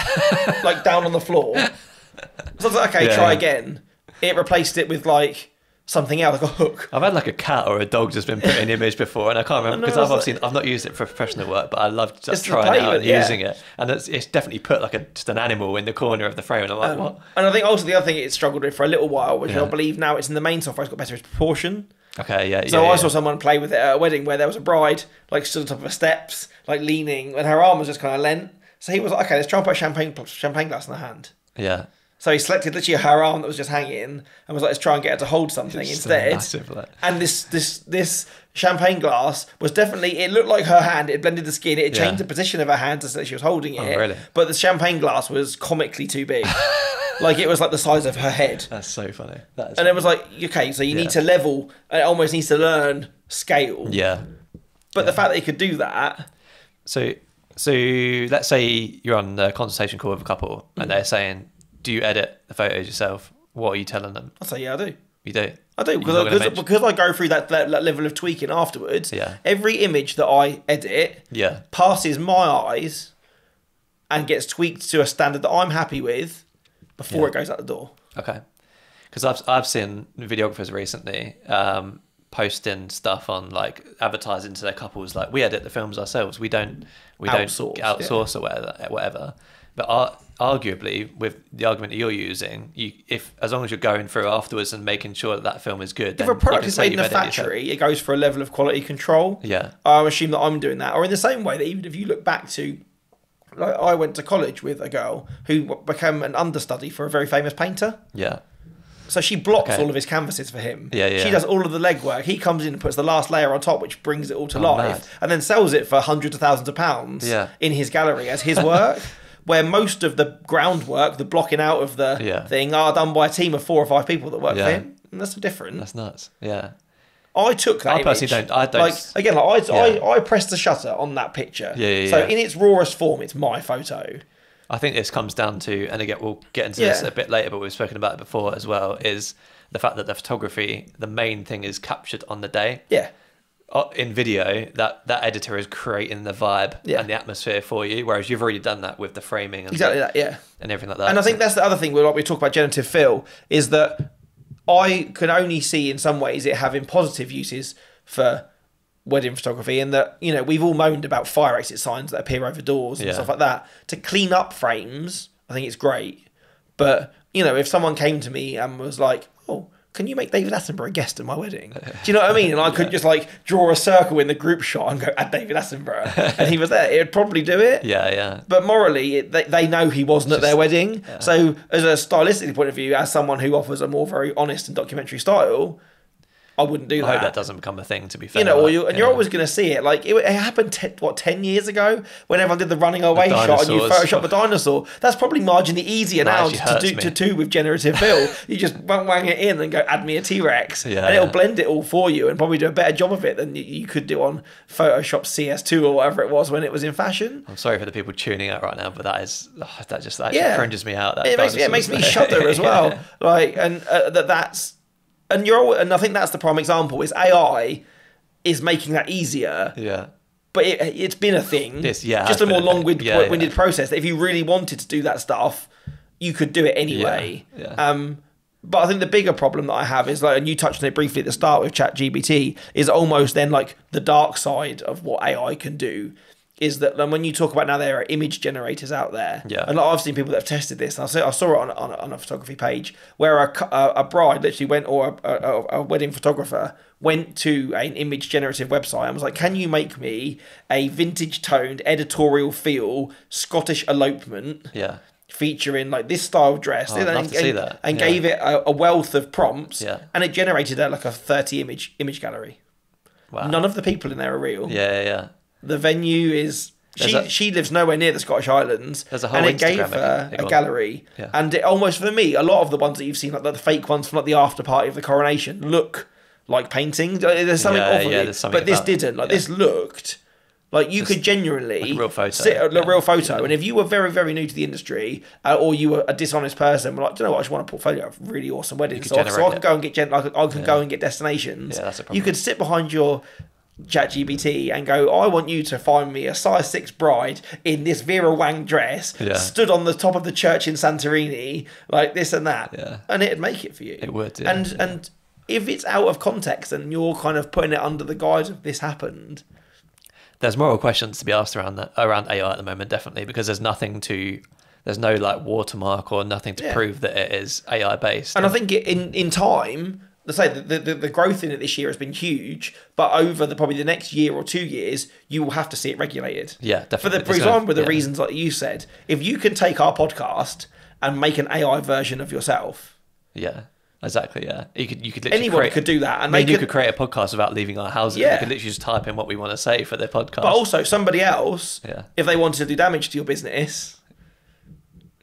B: like down on the floor. So I was like, okay, try again. It replaced it with like something else, like a hook.
A: I've had like a cat or a dog just been put in an image before, and I can't remember because I've not used it for professional work, but I love just trying it out and using it. And it's definitely put like just an animal in the corner of the frame, and I'm like, what?
B: And I think also the other thing it struggled with for a little while, which I believe now it's in the main software, it's got better proportion.
A: Okay, yeah.
B: So I saw someone play with it at a wedding where there was a bride like stood on top of the steps, like leaning, and her arm was just kind of leant. So he was like, okay, let's try and put a champagne glass in her hand. Yeah. So he selected literally her arm that was just hanging and was like, let's try and get her to hold something instead. Massive, like. And this champagne glass was definitely, it looked like her hand, it blended the skin, it changed the position of her hand so that she was holding it. Oh, really? But the champagne glass was comically too big. Like, it was like the size of her head.
A: That's so funny.
B: And it was like, okay, so you need to level, it almost needs to learn scale. Yeah. But the fact that he could do that.
A: So let's say you're on a consultation call with a couple and they're saying, do you edit the photos yourself? What are you telling them?
B: I'll say, yeah, I do.
A: You do?
B: I do, because I go through that level of tweaking afterwards. Yeah. Every image that I edit passes my eyes and gets tweaked to a standard that I'm happy with before it goes out the door. Okay.
A: Because I've seen videographers recently posting stuff on like advertising to their couples, like, we edit the films ourselves. We don't outsource or whatever. But arguably, with the argument that you're using, as long as you're going through afterwards and making sure that film is good,
B: if a product is made in a factory, it goes for a level of quality control. Yeah, I assume that I'm doing that. Or in the same way that even if you look back to I went to college with a girl who became an understudy for a very famous painter.
A: Yeah.
B: So she blocks all of his canvases for him.
A: Yeah, yeah.
B: She does all of the legwork. He comes in and puts the last layer on top, which brings it all to life,
A: mad.
B: and then sells it for hundreds of thousands of pounds in his gallery as his work. Where most of the groundwork, the blocking out of the thing, are done by a team of 4 or 5 people that work for him. And that's different.
A: That's nuts. Yeah.
B: I took that.
A: I personally don't. I don't.
B: Like again, like I pressed the shutter on that picture. So in its rawest form, it's my photo.
A: I think this comes down to, and again, we'll get into this a bit later, but we've spoken about it before as well, is the fact that the photography, the main thing is captured on the day.
B: Yeah.
A: In video, that editor is creating the vibe and the atmosphere for you, whereas you've already done that with the framing and and everything like that.
B: And I think that's the other thing, like we talk about generative fill, is that I can only see in some ways it having positive uses for wedding photography, and that, you know, we've all moaned about fire exit signs that appear over doors and stuff like that. To clean up frames, I think it's great. But, you know, if someone came to me and was like, oh, can you make David Attenborough a guest at my wedding? Do you know what I mean? And I could just like draw a circle in the group shot and go, add David Attenborough. And he was there. It would probably do it.
A: Yeah, yeah.
B: But morally, they know he wasn't at their wedding. Yeah. So as a stylistic point of view, as someone who offers a more very honest and documentary style, I wouldn't do that.
A: I hope that doesn't become a thing, to be fair.
B: You know, you're always going to see it. Like, it happened, 10 years ago when everyone did the running away shot and you Photoshop the dinosaur. That's probably marginally easier now to do with generative fill. You just wang it in and go, add me a T-Rex. And it'll blend it all for you and probably do a better job of it than you could do on Photoshop CS2 or whatever it was when it was in fashion.
A: I'm sorry for the people tuning out right now, but that just cringes me out.
B: It makes me shudder as well. Like, and that's... And I think that's the prime example, is AI is making that easier.
A: Yeah.
B: But it's been a thing. Just a more long-winded process. That if you really wanted to do that stuff, you could do it anyway. But I think the bigger problem that I have is, like, and you touched on it briefly at the start with ChatGPT, is almost then like the dark side of what AI can do. Is that when you talk about now there are image generators out there, and like, I've seen people that have tested this, and I saw it on a photography page where a bride literally went, or a wedding photographer went to an image generative website and was like, can you make me a vintage toned editorial feel Scottish elopement featuring like this style of dress,
A: I'd love to see that.
B: And gave it a wealth of prompts, and it generated like a 30 image gallery.
A: Wow.
B: None of the people in there are real. The venue is... She lives nowhere near the Scottish Islands.
A: There's a whole
B: and it
A: Instagram
B: gave her a gallery. And it almost, for me, a lot of the ones that you've seen, like the fake ones from like the after party of the coronation, look like paintings. There's something off of it. But this didn't. Like, this looked... Like, you could genuinely...
A: Like a real photo.
B: Real photo. And if you were very, very new to the industry, or you were a dishonest person, we're like, do you know what? I just want a portfolio of really awesome weddings. So I can go and get go and get destinations.
A: Yeah, that's a problem.
B: You could sit behind your ChatGPT and go, I want you to find me a size 6 bride in this Vera Wang dress, stood on the top of the church in Santorini, like this and that. And it'd make it for you.
A: It would,
B: And if it's out of context and you're kind of putting it under the guise of this happened...
A: There's moral questions to be asked around AI at the moment, definitely, because there's no like watermark or nothing to prove that it is AI based.
B: And I think in time, let's say the growth in it this year has been huge, but over probably the next year or 2 years, you will have to see it regulated.
A: Yeah, definitely.
B: For example, the reasons like you said, if you can take our podcast and make an AI version of yourself.
A: Yeah. Exactly. Yeah, you could literally
B: anyone could do that, and
A: you could create a podcast without leaving our houses. Yeah, you could literally just type in what we want to say for their podcast.
B: But also, somebody else, if they wanted to do damage to your business,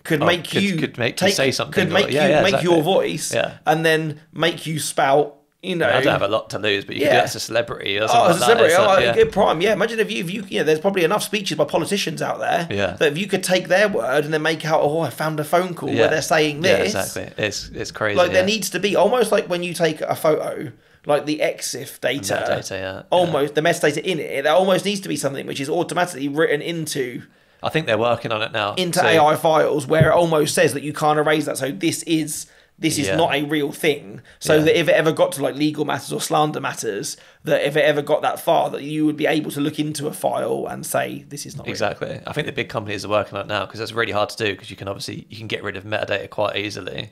B: could make you say something. Could make make your voice, and then make you spout. You know,
A: I don't have a lot to lose, but you could do that as a celebrity or something.
B: As a celebrity, prime. Yeah, imagine if you there's probably enough speeches by politicians out there that if you could take their word and then make out, I found a phone call where they're saying this.
A: Yeah, exactly. It's crazy.
B: Like there needs to be almost like when you take a photo, like the EXIF data, the metadata in it. There almost needs to be something which is automatically written into.
A: I think they're working on it now.
B: Into AI files where it almost says that you can't erase that. So this is not a real thing. So that if it ever got to like legal matters or slander matters, that if it ever got that far, that you would be able to look into a file and say, this is not
A: exactly real. I think the big companies are working on it now because it's really hard to do because you can get rid of metadata quite easily.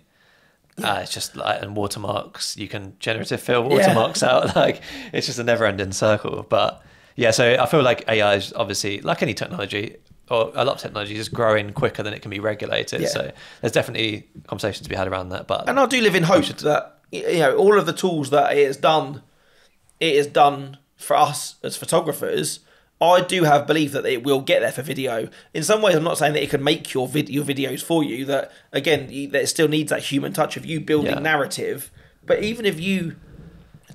A: It's just like, and watermarks, you can generative fill watermarks out. Like, it's just a never ending circle. But yeah, so I feel like AI is obviously, like any technology, or a lot of technology is just growing quicker than it can be regulated.
B: Yeah.
A: So there's definitely conversations to be had around that. But
B: And I do live in hope that, you know, all of the tools that it has done for us as photographers. I do have belief that it will get there for video. In some ways, I'm not saying that it can make your videos for you. That again, that it still needs that human touch of you building narrative. But even if you,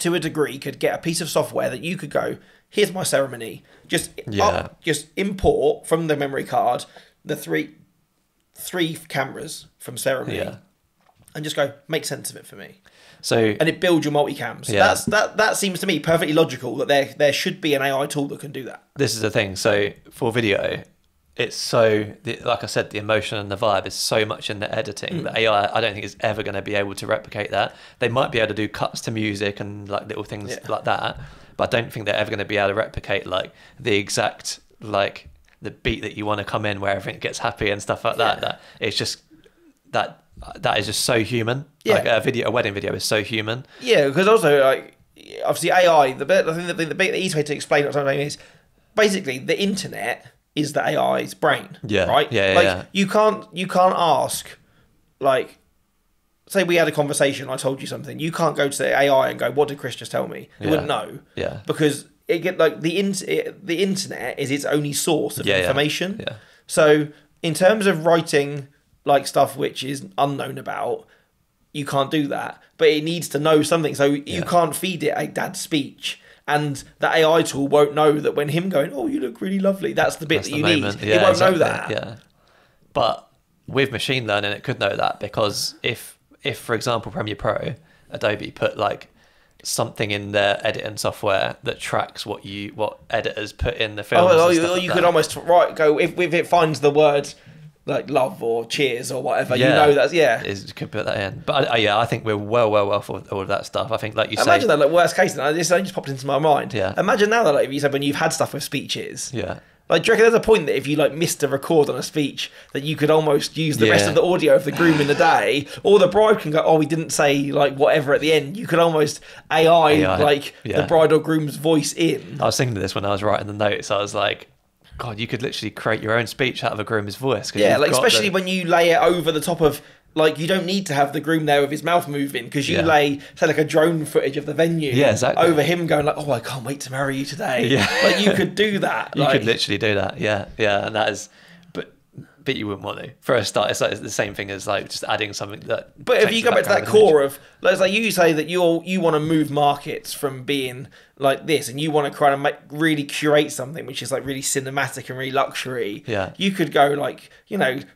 B: to a degree, could get a piece of software that you could go, here's my ceremony. Just import from the memory card the three cameras from ceremony, and just go make sense of it for me.
A: So
B: and it builds your multicams.
A: Yeah.
B: That seems to me perfectly logical that there should be an AI tool that can do that.
A: This is the thing. So for video, it's so, like I said, the emotion and the vibe is so much in the editing that AI, I don't think is ever going to be able to replicate that. They might be able to do cuts to music and like little things like that, but I don't think they're ever going to be able to replicate like the exact, like the beat that you want to come in where everything gets happy and stuff like that. That it's just that is just so human. Like a wedding video is so human. Yeah,
B: because also like obviously AI, I think the easy way to explain what I'm saying is basically the internet is the AI's brain.
A: Yeah.
B: Right?
A: Yeah.
B: You can't ask, like, say we had a conversation, I told you something, you can't go to the AI and go, what did Chris just tell me? It wouldn't know.
A: Yeah.
B: Because it get like the internet is its only source of information.
A: Yeah.
B: So in terms of writing like stuff which is unknown about, you can't do that. But it needs to know something. So you can't feed it a dad's speech. And the AI tool won't know that when him going, oh, you look really lovely, that's the bit that you need.
A: Yeah,
B: it won't know that.
A: Yeah. But with machine learning, it could know that, because if for example, Premiere Pro, Adobe put like something in their editing software that tracks what editors put in the film.
B: You could almost go if it finds the word like love or cheers or whatever, you know that's
A: it could put that in. But I think we're well for all of that stuff. I think, like you say,
B: imagine that, like, worst case, this only just popped into my mind.
A: Yeah.
B: Imagine now that, like you said, when you've had stuff with speeches.
A: Yeah.
B: Like, do you reckon there's a point that if you like missed a record on a speech, that you could almost use the rest of the audio of the groom in the day, or the bride can go, oh, we didn't say like whatever at the end. You could almost AI. The bride or groom's voice in.
A: I was thinking of this when I was writing the notes. I was like, God, you could literally create your own speech out of a groom's voice.
B: Yeah, like especially when you lay it over the top of, like, you don't need to have the groom there with his mouth moving, because you lay, say, like a drone footage of the venue over him going like, oh, I can't wait to marry you today. Yeah. Like, you could do that.
A: You could literally do that. Yeah. And that is, but you wouldn't want to. For a start, it's like the same thing as like just adding something that.
B: But if you go back to that core of, like you say that you want to move markets from being like this, and you want to kind of really curate something which is like really cinematic and really luxury.
A: Yeah.
B: You could go like,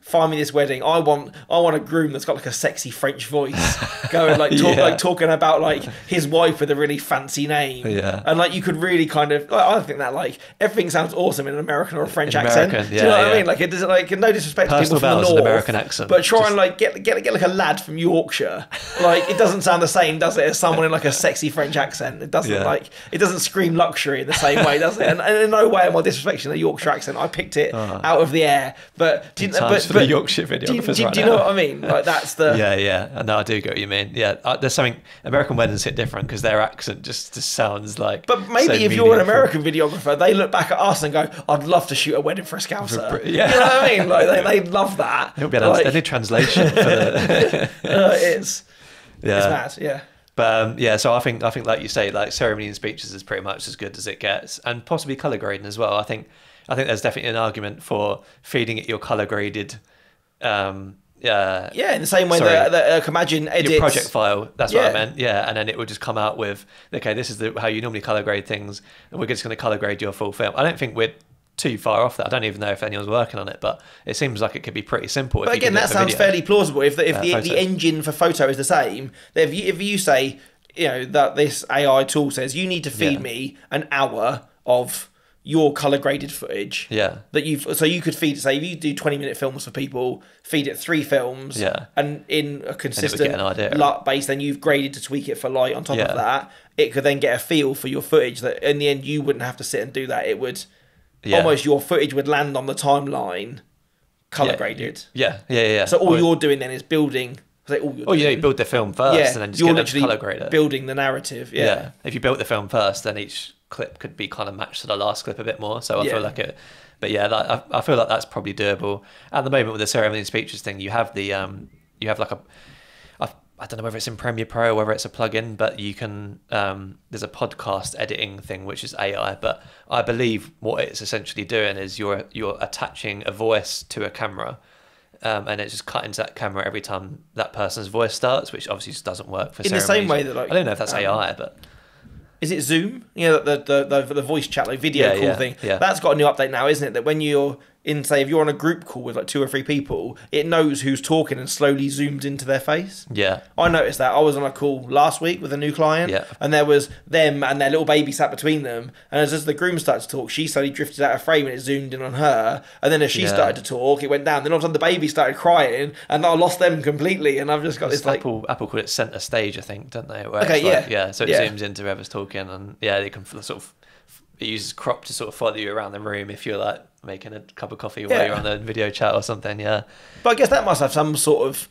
B: find me this wedding. I want a groom that's got like a sexy French voice, going like talking about like his wife with a really fancy name.
A: Yeah.
B: And like you could really kind of, I think that like everything sounds awesome in an American or a French accent. Do you know what I mean? Like it doesn't, like, no disrespect to people from the north,
A: American accent,
B: but try and like get like a lad from Yorkshire. Like it doesn't sound the same, does it, as someone in like a sexy French accent? It doesn't it doesn't scream luxury in the same way, does it? And in no way am I disrespecting the Yorkshire accent. I picked it out of the air. But do you know? But
A: the Yorkshire videographers
B: do you know what I mean? Like that's the
A: No, I do get what you mean. Yeah, there's something, American weddings hit different because their accent just sounds like.
B: But maybe if you're an American videographer, they look back at us and go, "I'd love to shoot a wedding for a Scouser." You know what I mean? Like they love that.
A: It'll be any translation for the.
B: It is. Yeah. It's mad. Yeah.
A: But so I think like you say, like ceremony and speeches is pretty much as good as it gets, and possibly color grading as well. I think there's definitely an argument for feeding it your color graded. In
B: the same way that imagine edits
A: your project file. That's what I meant. Yeah, and then it would just come out with, okay, this is how you normally color grade things, and we're just going to color grade your full film. I don't think we're too far off that. I don't even know if anyone's working on it, but it seems like it could be pretty simple.
B: But again, that sounds fairly plausible. If the engine for photo is the same, then if you say, that this AI tool says you need to feed me an hour of your color graded footage.
A: Yeah.
B: So you could feed, say, if you do 20-minute films for people, feed it 3 films.
A: Yeah.
B: And in a consistent LUT base, then you've graded to tweak it for light on top of that. It could then get a feel for your footage that in the end you wouldn't have to sit and do that. It would almost, your footage would land on the timeline color graded.
A: Yeah.
B: So all you're doing then is building.
A: You build the film first and then just get them to color grade it.
B: Building the narrative. Yeah.
A: If you built the film first, then each clip could be kind of matched to the last clip a bit more. So I
B: Yeah.
A: feel like it, but yeah, I feel like that's probably doable. At the moment with the ceremony and speeches thing, you have the you have like I don't know whether it's in Premiere Pro or whether it's a plugin, but you can there's a podcast editing thing which is AI, but I believe what it's essentially doing is you're attaching a voice to a camera, and it just cuts into that camera every time that person's voice starts, which obviously just doesn't work for
B: in the
A: ceremonies.
B: same way that, like,
A: I don't know if that's AI, but
B: is it Zoom? You know, the voice chat, like video call thing.
A: Yeah.
B: That's got a new update now, isn't it? That when you're in, say, if you're on a group call with like 2 or 3 people, it knows who's talking and slowly zooms into their face.
A: Yeah.
B: I noticed that. I was on a call last week with a new client, and there was them and their little baby sat between them. And as the groom started to talk, she slowly drifted out of frame and it zoomed in on her. And then as she started to talk, it went down. Then all of a sudden the baby started crying, and I lost them completely. And I've just got this like
A: Apple call it center stage, I think, don't they? Where
B: Okay,
A: it's
B: yeah.
A: So it zooms into whoever's talking, and they can sort of, it uses crop to sort of follow you around the room if you're like making a cup of coffee while you're on a video chat or something. Yeah.
B: But I guess that must have some sort of,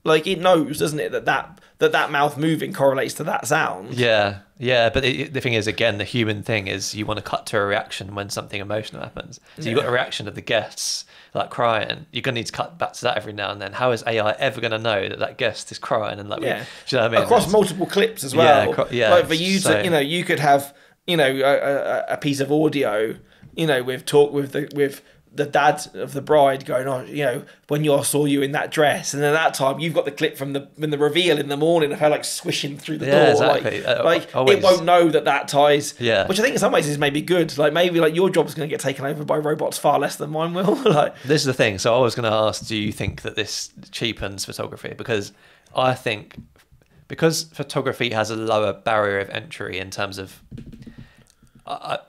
B: like, it knows, doesn't it, that mouth moving correlates to that sound.
A: Yeah. But the thing is, again, the human thing is you want to cut to a reaction when something emotional happens. So you've got a reaction of the guests, like crying. You're going to need to cut back to that every now and then. How is AI ever going to know that guest is crying? And like, do you know what I mean?
B: Across multiple clips as well. Like for you
A: so,
B: to, you could have, a piece of audio, with talk with the dad of the bride going on, when I saw you in that dress, and then that time you've got the clip from the reveal in the morning of her like swishing through the door.
A: Exactly.
B: It won't know that ties.
A: Yeah.
B: Which I think in some ways is maybe good. Like maybe like your job's going to get taken over by robots far less than mine will.
A: This is the thing. So I was going to ask, do you think that this cheapens photography? Because I think because photography has a lower barrier of entry in terms of I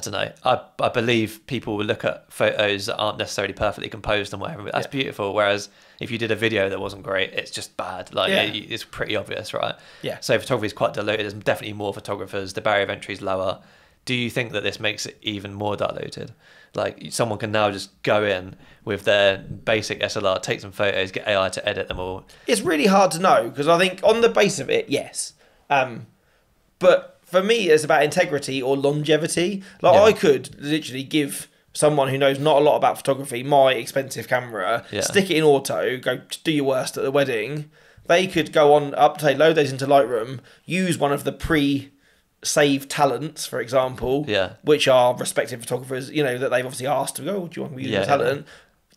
A: don't know. I believe people will look at photos that aren't necessarily perfectly composed and whatever, but that's beautiful. Whereas if you did a video that wasn't great, it's just bad. Like it's pretty obvious, right?
B: Yeah.
A: So photography is quite diluted. There's definitely more photographers. The barrier of entry is lower. Do you think that this makes it even more diluted? Like someone can now just go in with their basic SLR, take some photos, get AI to edit them all.
B: It's really hard to know because I think on the base of it, yes. But for me, it's about integrity or longevity. Like I could literally give someone who knows not a lot about photography my expensive camera, stick it in auto, go do your worst at the wedding. They could go on update, load those into Lightroom, use one of the pre-saved talents, for example, which are respected photographers, that they've obviously asked to go, do you want me to use the talent?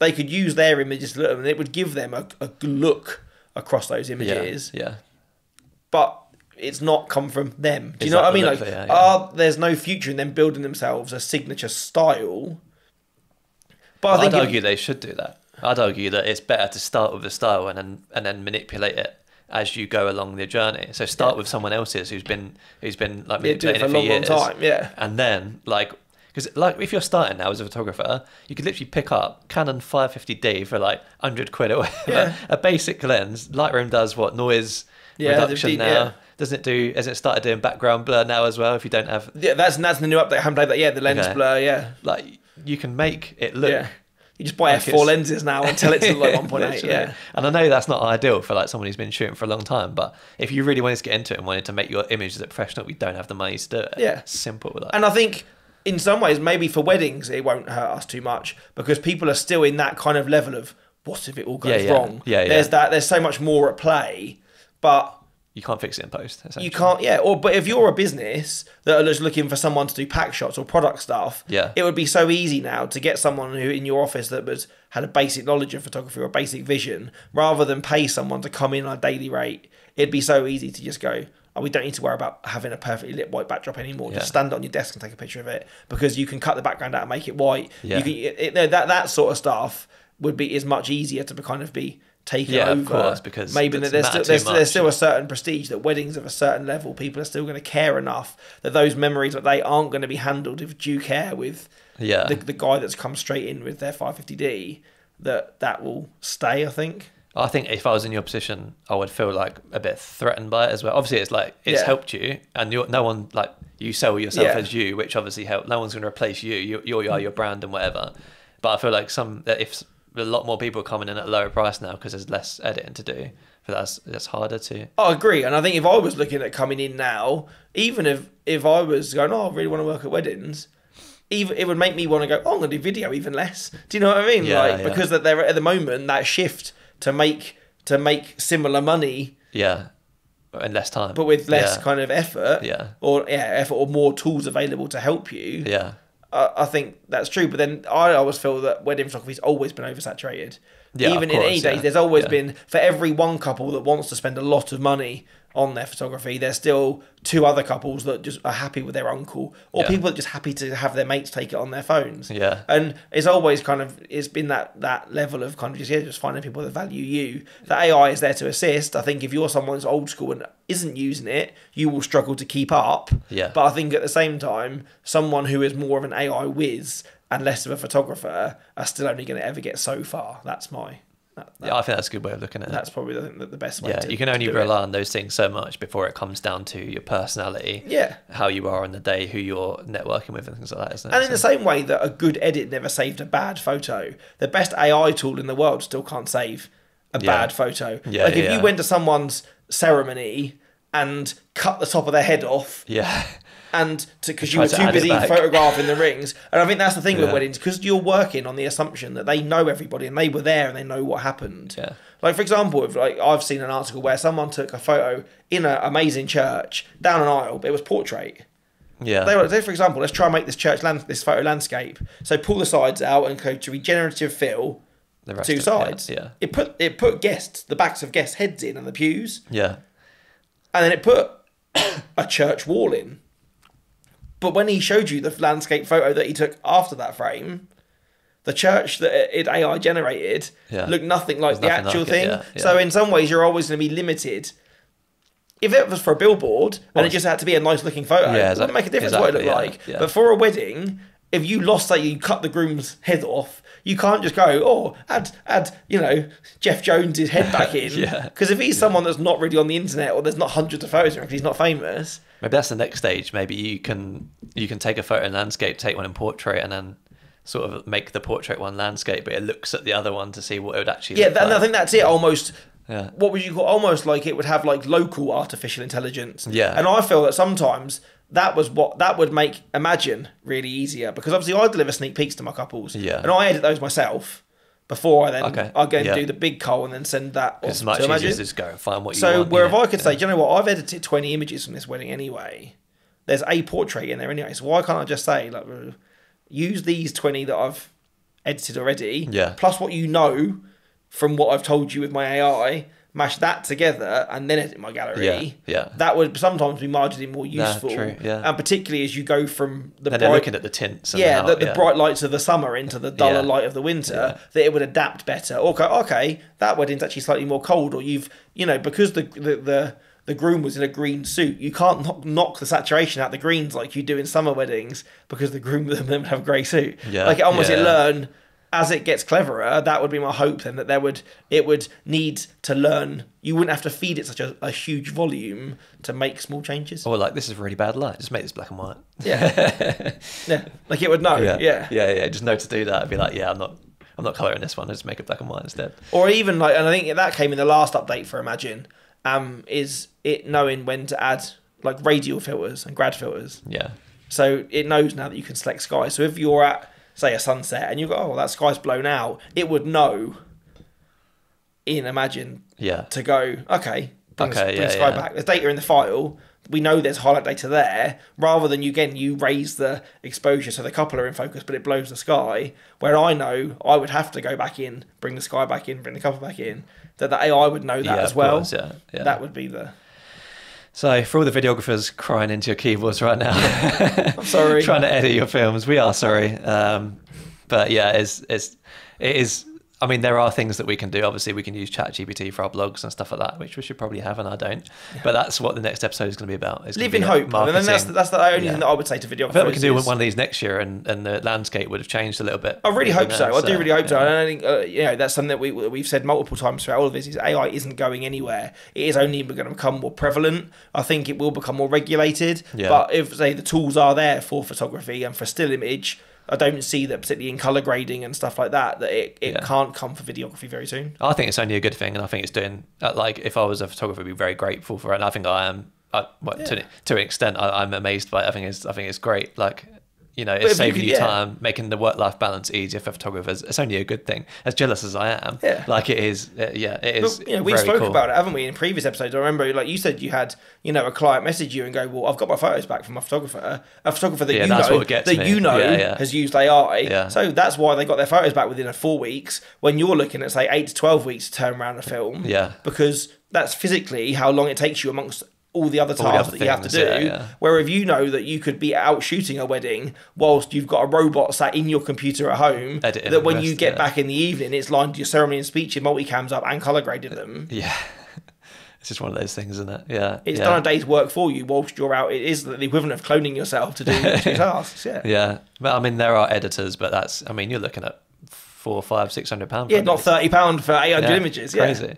B: They could use their images to look at them, and it would give them a look across those images.
A: Yeah.
B: But it's not come from them. Do you know what I mean? Like, there's no future in them building themselves a signature style. But I think
A: I'd argue they should do that. I'd argue that it's better to start with the style and then manipulate it as you go along the journey. So start with someone else's who's been like manipulating it for years,
B: long time,
A: and then because like if you're starting now as a photographer, you could literally pick up Canon 550D for like 100 quid or whatever, a basic lens. Lightroom does what noise reduction now. Doesn't it has it started doing background blur now as well if you don't have...
B: Yeah, that's the new update. I haven't played that. The lens blur,
A: Like, you can make it look...
B: Yeah. You just buy F4 lenses now and tell it to like 1.8,
A: And I know that's not ideal for like someone who's been shooting for a long time, but if you really wanted to get into it and wanted to make your images look professional, we don't have the money to do it.
B: Yeah.
A: It's simple. Like.
B: And I think in some ways, maybe for weddings, it won't hurt us too much because people are still in that kind of level of, what if it all goes wrong? There's so much more at play, but...
A: You can't fix it in post.
B: You can't, but if you're a business that are just looking for someone to do pack shots or product stuff, it would be so easy now to get someone who in your office that had a basic knowledge of photography or a basic vision, rather than pay someone to come in on a daily rate. It'd be so easy to just go, we don't need to worry about having a perfectly lit white backdrop anymore. Just stand on your desk and take a picture of it because you can cut the background out and make it white. You can, that sort of stuff is much easier to kind of be taken over.
A: Of course, because
B: maybe there's still a certain prestige that weddings of a certain level, people are still going to care enough that those memories that they aren't going to be handled with due care with the guy that's come straight in with their 550D, that will stay, I think.
A: I think if I was in your position, I would feel like a bit threatened by it as well. Obviously, it's like it's helped you, and no one like you sell yourself as you, which obviously helped. No one's going to replace you. You are your brand and whatever. But I feel like if a lot more people coming in at a lower price now because there's less editing to do. But that's harder to.
B: I agree, and I think if I was looking at coming in now, even if I was going, oh, I really want to work at weddings, even it would make me want to go, oh, I'm going to do video even less. Do you know what I mean?
A: Yeah, yeah.
B: Because that they're at the moment that shift to make similar money.
A: Yeah. In less time.
B: But with less kind of effort.
A: Yeah.
B: Effort or more tools available to help you.
A: Yeah.
B: I think that's true. But then I always feel that wedding photography's always been oversaturated.
A: Yeah,
B: even
A: of course,
B: in any days,
A: yeah.
B: there's always been, for every one couple that wants to spend a lot of money on their photography, there's still two other couples that just are happy with their uncle, or people that are just happy to have their mates take it on their phones.
A: Yeah.
B: And it's always it's been that level of kind of just finding people that value you. The AI is there to assist. I think if you're someone who's old school and isn't using it, you will struggle to keep up.
A: Yeah.
B: But I think at the same time, someone who is more of an AI whiz and less of a photographer are still only going to ever get so far. That's my...
A: Yeah, I think that's a good way of looking at it.
B: That's probably the best way.
A: Yeah, you can only rely on those things so much before it comes down to your personality.
B: Yeah.
A: How you are on the day, who you're networking with, and things like that, isn't it?
B: And in the same way that a good edit never saved a bad photo, the best AI tool in the world still can't save a bad photo.
A: Yeah,
B: like if you went to someone's ceremony and cut the top of their head off.
A: Yeah.
B: And because you were too busy photographing the rings. And I think that's the thing with weddings, because you're working on the assumption that they know everybody and they were there and they know what happened.
A: Yeah.
B: Like, for example, I've seen an article where someone took a photo in an amazing church down an aisle, but it was portrait.
A: Yeah.
B: They were, for example, let's try and make this this photo landscape. So pull the sides out and go to regenerative fill the two sides.
A: Yeah.
B: It put the backs of guests' heads in and the pews.
A: Yeah.
B: And then it put a church wall in. But when he showed you the landscape photo that he took after that frame, the church that it AI generated looked nothing like the actual thing. Yeah. So in some ways, you're always going to be limited. If it was for a billboard and it just had to be a nice looking photo, it wouldn't make a difference what it looked like. Yeah. But for a wedding, if you you cut the groom's head off, you can't just go, add Jeff Jones's head back in. Because if he's someone that's not really on the internet or there's not hundreds of photos because he's not famous.
A: Maybe that's the next stage. Maybe you can take a photo in landscape, take one in portrait, and then sort of make the portrait one landscape, but it looks at the other one to see what it would actually look like.
B: I think that's it almost. Yeah. What would you call almost like it would have like local artificial intelligence.
A: Yeah.
B: And I feel that sometimes that would make Imagine really easier, because obviously I deliver sneak peeks to my couples.
A: Yeah.
B: And I edit those myself before I then I go and
A: yeah.
B: do the big cull and then send that off
A: it's much
B: to Imagine.
A: easier to just go and find what you
B: so
A: want.
B: So where if I could say, do you know what, I've edited 20 images from this wedding anyway. There's a portrait in there anyway. So why can't I just say, like, use these 20 that I've edited already, plus what you know from what I've told you with my AI, mash that together and then edit my gallery.
A: Yeah.
B: That would sometimes be marginally more useful.
A: True, yeah.
B: And particularly as you go from the
A: they're looking at the tints. And
B: the bright lights of the summer into the duller light of the winter, that it would adapt better. Okay, that wedding's actually slightly more cold, or because the groom was in a green suit, you can't knock the saturation out the greens like you do in summer weddings, because the groom them would have a grey suit.
A: Yeah.
B: Like it learn as it gets cleverer. That would be my hope then, that it would need to learn. You wouldn't have to feed it such a huge volume to make small changes.
A: Or like, this is really bad light, just make this black and white.
B: Yeah. Yeah. Like it would know.
A: Yeah. Just know to do that. It'd be like, I'm not colouring this one, I'll just make it black and white instead.
B: Or even like, and I think that came in the last update for Imagine. Is it knowing when to add like radial filters and grad filters.
A: Yeah.
B: So it knows now that you can select sky. So if you're at, say, a sunset and you go, oh, that sky's blown out, it would know in Imagine to go, okay, bring the sky back. There's data in the file. We know there's highlight data there, rather than you raise the exposure so the couple are in focus, but it blows the sky, where I know I would have to go back in, bring the sky back in, bring the couple back in, that the AI would know that as well.
A: Course, yeah.
B: That would be the...
A: So for all the videographers crying into your keyboards right now,
B: I'm sorry,
A: trying to edit your films, we are sorry. But yeah, it is. I mean, there are things that we can do. Obviously, we can use ChatGPT for our blogs and stuff like that, which we should probably have, and I don't. Yeah. But that's what the next episode is going to be about. It's
B: live in hope. And then that's the only thing that I would say to videographers.
A: I bet we can do one of these next year, and the landscape would have changed a little bit.
B: I really hope so. I do really hope so. And I think that's something that we've said multiple times throughout all of this, is AI isn't going anywhere. It is only going to become more prevalent. I think it will become more regulated. Yeah. But if, say, the tools are there for photography and for still image, I don't see that, particularly in colour grading and stuff like that, that it
A: Yeah.
B: can't come for videography very soon.
A: I think it's only a good thing, and I think it's doing like if I was a photographer, I'd be very grateful for it. And I think I am. To an extent, I'm amazed by it. I think it's great. Like, you know, it's saving you time, making the work-life balance easier for photographers. It's only a good thing. As jealous as I am, like it is. It is.
B: But, you know, we spoke about it, haven't we, in previous episodes? I remember, like you said, you had, you know, a client message you and go, "Well, I've got my photos back from my photographer, a photographer that you know has used AI."
A: Yeah.
B: So that's why they got their photos back within 4 weeks. When you're looking at say 8 to 12 weeks to turn around a film, because that's physically how long it takes you amongst all the other tasks that you have to do. Where if you know that you could be out shooting a wedding whilst you've got a robot sat in your computer at home, that when you get back in the evening, it's lined your ceremony and speech, your multicams up and colour graded them.
A: Yeah. It's just one of those things, isn't it? Yeah.
B: It's done a day's work for you whilst you're out. It is the equivalent of cloning yourself to do two tasks. Yeah.
A: Yeah. But I mean, there are editors, but that's, I mean, you're looking at £400, £500, £600.
B: Yeah, not £30 for 800 images. Yeah.
A: Crazy.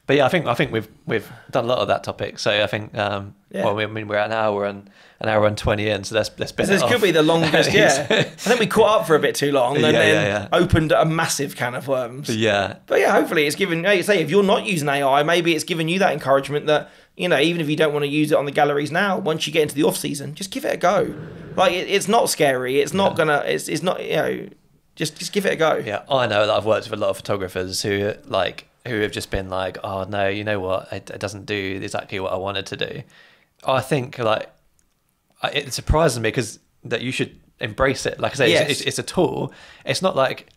A: But yeah, I think we've done a lot of that topic. So I think well, I mean, we're at an hour and 20 in, so let's spin it
B: this
A: off.
B: could be the longest. I think we caught up for a bit too long, and then opened a massive can of worms.
A: Yeah.
B: But yeah, hopefully it's given. Like you say, if you're not using AI, maybe it's given you that encouragement that, you know, even if you don't want to use it on the galleries now, once you get into the off season, just give it a go. Like it's not scary. It's not gonna. It's not. You know, just give it a go.
A: Yeah, I know that I've worked with a lot of photographers who have just been like, oh no, you know what, it doesn't do exactly what I wanted to do. I think like it surprises me because that you should embrace it. Like I say, it's a tool. It's not like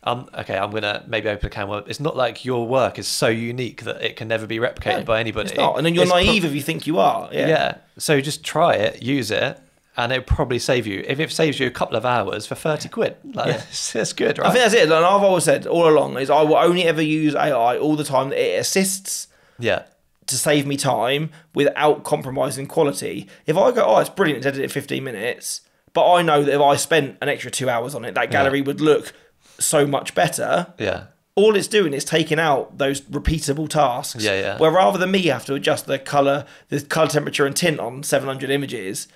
A: okay, I'm gonna maybe open a camera. It's not like your work is so unique that it can never be replicated by anybody.
B: It's not, and then you're naive if you think you are.
A: Yeah. So just try it, use it. And it'll probably save you, if it saves you a couple of hours for 30 quid. Like, that's good, right?
B: I think that's it. And I've always said all along is I will only ever use AI all the time that it assists to save me time without compromising quality. If I go, oh, it's brilliant, it's edited in 15 minutes, but I know that if I spent an extra 2 hours on it, that gallery would look so much better.
A: Yeah.
B: All it's doing is taking out those repeatable tasks. Where rather than me have to adjust the colour temperature and tint on 700 images,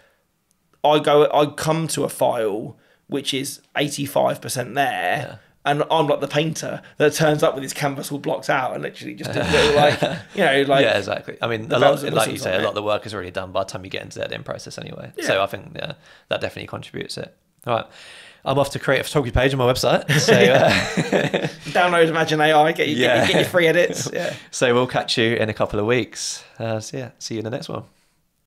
B: I come to a file which is 85% there, and I'm like the painter that turns up with his canvas all blocked out and literally just does little
A: yeah, exactly. I mean, like you say, a lot of the work is already done by the time you get into the editing process anyway. So I think that definitely contributes it. All right. I'm off to create a photography page on my website. So
B: download Imagine AI, get your free edits. Yeah.
A: So we'll catch you in a couple of weeks. See you in the next one.